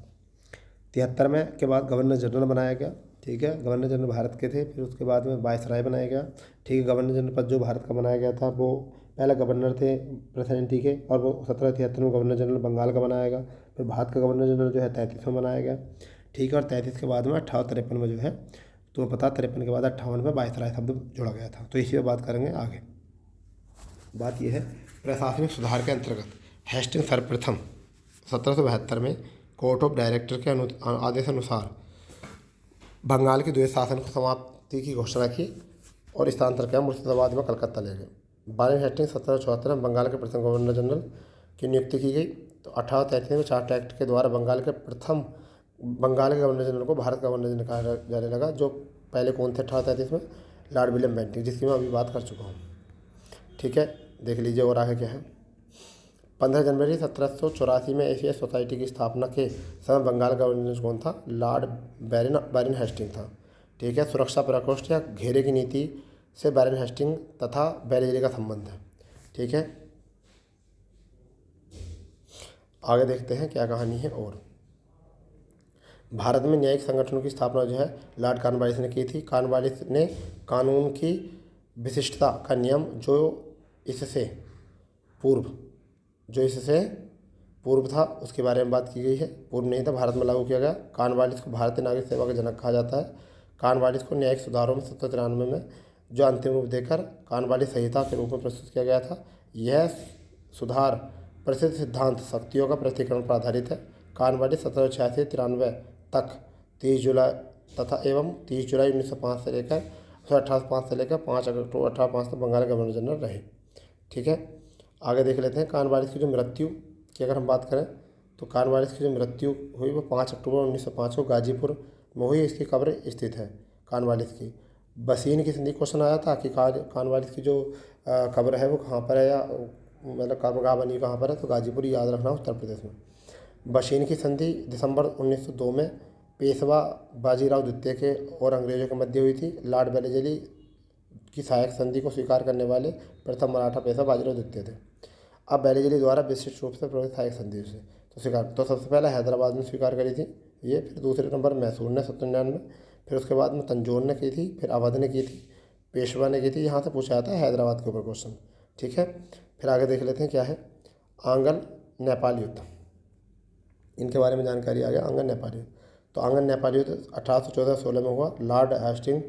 73 में के बाद गवर्नर जनरल बनाया गया। ठीक है, गवर्नर जनरल भारत के थे, फिर उसके बाद में वायसराय बनाया गया। ठीक है, गवर्नर जनरल पद जो भारत का बनाया गया था वो पहले गवर्नर थे प्रेसिडेंटी के, और वो 1773 में गवर्नर जनरल बंगाल का बनाया गया। फिर भारत का गवर्नर जनरल जो है 33 में बनाया गया। ठीक है, और 33 के बाद में 58-53 में जो है, तो पता 53 के बाद 58 में वायसराय शब्द जोड़ा गया था। तो इसी पर बात करेंगे आगे। बात यह है प्रशासनिक सुधार के अंतर्गत हेस्टिंग सर्वप्रथम 1772 में कोर्ट ऑफ डायरेक्टर के आदेश अनुसार बंगाल के द्वैत शासन को समाप्ति की घोषणा की और स्थानांतर किया मुर्शिदाबाद में कलकत्ता ले गए। वारेन हेस्टिंग 1774 में बंगाल के प्रथम गवर्नर जनरल की नियुक्ति की गई। तो 1833 में चार्टर एक्ट के द्वारा बंगाल के गवर्नर जनरल को भारत गवर्नर जनरल कहा जाने लगा। जो पहले कौन थे 1833 में? लॉर्ड विलियम बेंटिंग, जिसकी मैं अभी बात कर चुका हूँ। ठीक है, देख लीजिए और आगे क्या है। 15 जनवरी 1784 में एशिया सोसाइटी की स्थापना के समय बंगाल का गवर्नर कौन था? लॉर्ड बैरन हेस्टिंग था। ठीक है, सुरक्षा प्रकोष्ठ या घेरे की नीति से बैरन हेस्टिंग तथा बेलेजली का संबंध है। ठीक है, आगे देखते हैं क्या कहानी है। और भारत में न्यायिक संगठनों की स्थापना जो है लॉर्ड कॉर्नवालिस ने की थी। कॉर्नवालिस ने कानून की विशिष्टता का नियम जो इससे पूर्व था उसके बारे में बात की गई है। पूर्व नहीं था, भारत में लागू किया गया। कॉर्नवालिस को भारतीय नागरिक सेवा का जनक कहा जाता है। कॉर्नवालिस को न्यायिक सुधारों में 1793 में जो अंतिम रूप देकर कॉर्नवालिस संहिता के रूप में प्रस्तुत किया गया था। यह सुधार प्रसिद्ध सिद्धांत शक्तियों का पृथक्करण पर आधारित है। कॉर्नवालिस 1786-93 तक 30 जुलाई 1905 से लेकर 1805 से लेकर 5 अक्टूबर 1805 तक बंगाल के गवर्नर जनरल रहे। ठीक है, आगे देख लेते हैं। कॉर्नवालिस की जो मृत्यु की अगर हम बात करें तो कॉर्नवालिस की जो मृत्यु हुई वो 5 अक्टूबर 1905 को गाजीपुर में हुई। इसकी कब्र स्थित है कॉर्नवालिस की। बसीन की संधि क्वेश्चन आया था कि कॉर्नवालिस की जो कब्र है वो कहाँ पर है, या मतलब कब्रगाह बनी कहाँ पर है, तो गाजीपुर याद रखना उत्तर प्रदेश में। बशीन की संधि दिसंबर 1902 में पेशवा बाजीराव द्वितीय के और अंग्रेजों के मध्य हुई थी। लॉर्ड बेलेजली की सहायक संधि को स्वीकार करने वाले प्रथम मराठा पेशवा बाजीराव द्वितीय थे। अब बेलेजली द्वारा विशिष्ट रूप से प्रवृत्त सहायक संधि से तो स्वीकार, तो सबसे पहले हैदराबाद में स्वीकार करी थी ये, फिर दूसरे नंबर मैसूर ने 1799 में, फिर उसके बाद में तंजौर ने की थी, फिर अवध ने की थी, पेशवा ने की थी। यहाँ से पूछा जाता है हैदराबाद के ऊपर क्वेश्चन। ठीक है, फिर आगे देख लेते हैं क्या है। आंगल नेपाल युद्ध, इनके बारे में जानकारी आ गया। आंगन नेपाल युद्ध, तो आंगन नेपाल युद्ध 1814-16 में हुआ। लॉर्ड हेस्टिंग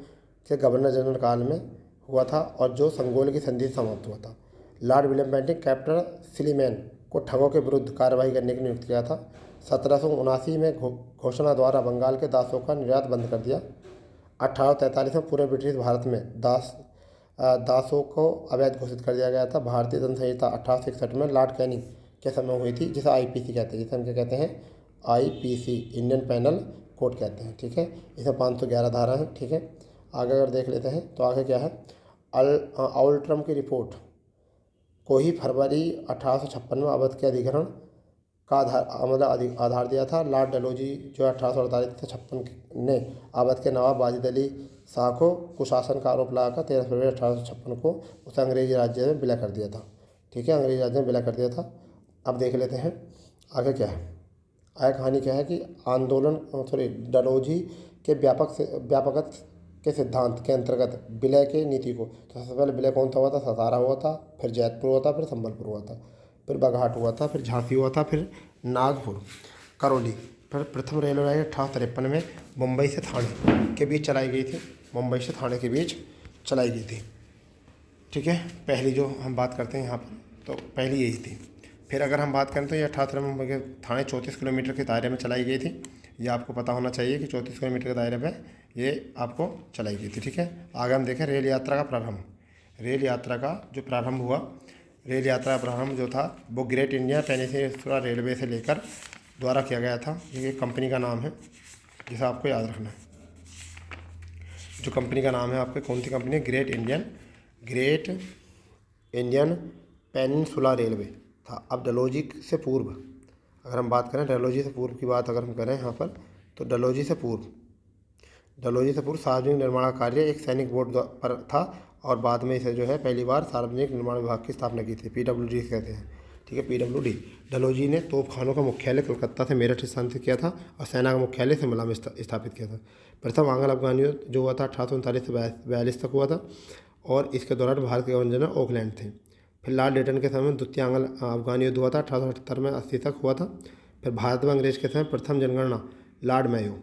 के गवर्नर जनरल काल में हुआ था और जो संगोल की संधि से समाप्त हुआ था। लॉर्ड विलियम बेंटिंग कैप्टन सिलीमैन को ठगों के विरुद्ध कार्रवाई करने की नियुक्त किया था। 1779 में घोषणा द्वारा बंगाल के दासों का निर्यात बंद कर दिया। 1843 में पूरे ब्रिटिश भारत में दासों को अवैध घोषित कर दिया गया था। भारतीय दंड संहिता 1861 में लॉर्ड कैनिंग के समय हुई थी, जिसे आईपीसी कहते हैं, जिसे हम क्या कहते हैं? आईपीसी, इंडियन पैनल कोड कहते हैं। ठीक है, इसमें 511 धारा है। ठीक है, आगे अगर देख लेते हैं तो आगे क्या है। ऑल्ट्रम की रिपोर्ट को ही फरवरी 1856 में अवध के अधिग्रहण का आधार दिया था। लॉर्ड डलहौजी जो 1848-56 ने अवध के नवाब वाजिद अली शाह को कुशासन का आरोप लगाकर 13 फरवरी 1856 को उसे अंग्रेजी राज्य में विलय कर दिया था। ठीक है, अंग्रेजी राज्य में विलय कर दिया था। अब देख लेते हैं आगे क्या है। आगे कहानी क्या है कि डलहौजी के व्यापकत के सिद्धांत के अंतर्गत विलय की नीति को, तो सबसे पहले विलय कौन सा हुआ था? सतारा हुआ था, फिर जैतपुर हुआ था, फिर संबलपुर हुआ था, फिर बाघाट हुआ था, फिर झांसी हुआ था, फिर नागपुर, करौली। फिर प्रथम रेलवे लाइन 1853 में मुंबई से थाने के बीच चलाई गई थी। मुंबई से थाने के बीच चलाई गई थी। ठीक है, पहली जो हम बात करते हैं यहाँ पर, तो पहली यही थी। फिर अगर हम बात करें तो ये 18 मुंबई के थाने 34 किलोमीटर के दायरे में चलाई गई थी। ये आपको पता होना चाहिए कि 34 किलोमीटर के दायरे में ये आपको चलाई गई थी। ठीक है, आगे हम देखें रेल यात्रा का प्रारंभ। रेल यात्रा का जो प्रारंभ हुआ, रेल यात्रा का प्रारंभ जो था वो ग्रेट इंडिया पेनिनसुला रेलवे से लेकर द्वारा किया गया था। ये कंपनी का नाम है जिसे आपको याद रखना है। जो कंपनी का नाम है आपके, कौन सी कंपनी है? ग्रेट इंडियन पेनिनसुला रेलवे था। अब डलहौजी से पूर्व अगर हम बात करें डलहौजी से पूर्व की बात अगर हम करें यहाँ पर, तो डलहौजी से पूर्व सार्वजनिक निर्माण का कार्य एक सैनिक बोर्ड पर था और बाद में इसे जो है पहली बार सार्वजनिक निर्माण विभाग की स्थापना की थी, PWD कहते हैं, ठीक है, PWD। डलहौजी ने तोपखानों का मुख्यालय कलकत्ता से मेरठ स्थानांतरित किया था और सेना का मुख्यालय शिमला में स्थापित किया था। प्रथम आंग्ल अफगान युद्ध जो हुआ था 1839 से 42 तक हुआ था और इसके दौरान भारत के गवर्नर ऑकलैंड थे। फिर लॉर्ड लिटन के समय द्वितीय आंग्ल अफगान युद्ध हुआ था 1878 में 80 तक हुआ था। फिर भारत में अंग्रेज के समय प्रथम जनगणना लॉर्ड मेयो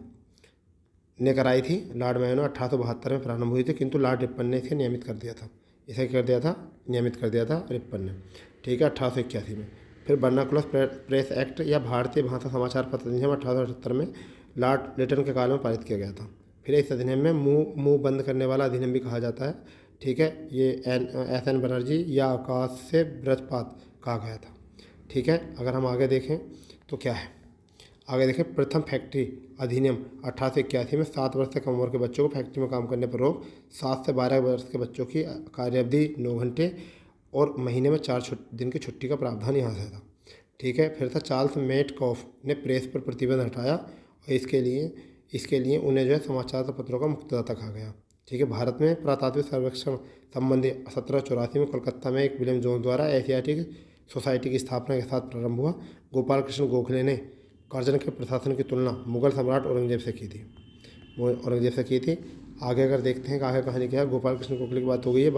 ने कराई थी। लॉर्ड मेयो ने 1872 में प्रारंभ हुई थी, किंतु लॉर्ड रिपन ने इसे नियमित कर दिया था। नियमित कर दिया था रिपन ने, ठीक है, 1881 में। फिर वर्नाकुलर प्रेस एक्ट या भारतीय भाषा समाचार पत्र अधिनियम 1878 में लॉर्ड लिटन के काल में पारित किया गया था। फिर इस अधिनियम में मुंह बंद करने वाला अधिनियम भी कहा जाता है, ठीक है, ये SN बनर्जी या आकाश से वज्रपात कहा गया था, ठीक है। अगर हम आगे देखें तो क्या है, आगे देखें प्रथम फैक्ट्री अधिनियम 1881 में 7 वर्ष से कम उम्र के बच्चों को फैक्ट्री में काम करने पर रोक, 7 से 12 वर्ष के बच्चों की कार्यावधि 9 घंटे और महीने में 4 दिन की छुट्टी का प्रावधान यहाँ से था, ठीक है। फिर था चार्ल्स मेटकॉफ ने प्रेस पर प्रतिबंध हटाया और इसके लिए उन्हें जो है समाचार पत्रों का मुक्तिदाता कहा गया, ठीक है। भारत में पुरातात्विक सर्वेक्षण संबंधी 1784 में कोलकाता में एक विलियम जोन्स द्वारा एशियाटिक सोसाइटी की स्थापना के साथ प्रारंभ हुआ। गोपाल कृष्ण गोखले ने कर्जन के प्रशासन की तुलना मुगल सम्राट औरंगजेब से की थी। आगे अगर देखते हैं कि आगे कहानी क्या है, गोपाल कृष्ण गोखले की बात हो गई है।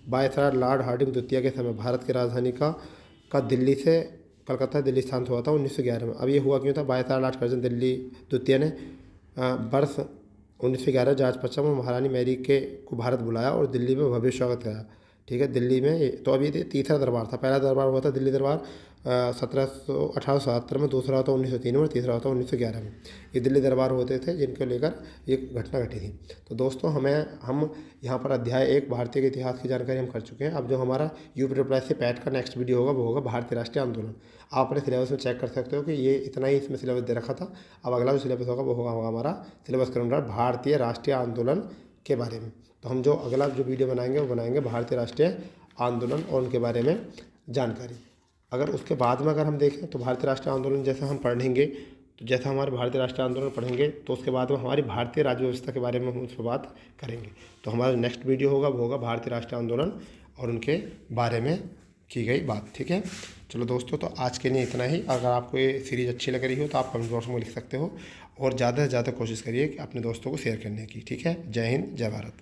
वायसराय लॉर्ड हार्डिंग द्वितीय के समय भारत की राजधानी का दिल्ली से कलकत्ता दिल्ली स्थानांतरित हुआ था 1911 में। अब ये हुआ क्यों था, वायसराय लॉर्ड कर्जन दिल्ली द्वितीय ने वर्ष 1911 जॉर्ज पश्चिम और महारानी मैरी को भारत बुलाया और दिल्ली में भव्य स्वागत कराया, ठीक है। दिल्ली में तो अभी तीसरा दरबार था, पहला दरबार हुआ था दिल्ली दरबार 1877 में, दूसरा होता 1903 में और तीसरा होता 1911 में। ये दिल्ली दरबार होते थे जिनको लेकर ये घटना घटी थी। तो दोस्तों हम यहाँ पर अध्याय 1 भारतीय के इतिहास की जानकारी हम कर चुके हैं। अब जो हमारा UPSC पैट का नेक्स्ट वीडियो होगा वो होगा भारतीय राष्ट्रीय आंदोलन। आप अपने सिलेबस में चेक कर सकते हो कि ये इतना ही इसमें सिलेबस दे रखा था। अब अगला जो सिलेबस होगा वो होगा हमारा सिलेबस के अनुसार भारतीय राष्ट्रीय आंदोलन के बारे में। तो हम जो अगला जो वीडियो बनाएंगे वो बनाएंगे भारतीय राष्ट्रीय आंदोलन और उनके बारे में जानकारी। अगर उसके बाद में अगर हम देखें तो भारतीय राष्ट्रीय आंदोलन जैसे हम पढ़ेंगे, तो जैसा हमारे भारतीय राष्ट्रीय आंदोलन पढ़ेंगे तो उसके बाद में हमारी भारतीय राज्य व्यवस्था के बारे में हम उस पर बात करेंगे। तो हमारा नेक्स्ट वीडियो होगा वो होगा भारतीय राष्ट्रीय आंदोलन और उनके बारे में की गई बात, ठीक है। चलो दोस्तों, तो आज के लिए इतना ही। अगर आपको ये सीरीज़ अच्छी लग रही हो तो आप कमेंट बॉक्स में लिख सकते हो और ज़्यादा से ज़्यादा कोशिश करिए कि अपने दोस्तों को शेयर करने की, ठीक है। जय हिंद, जय भारत।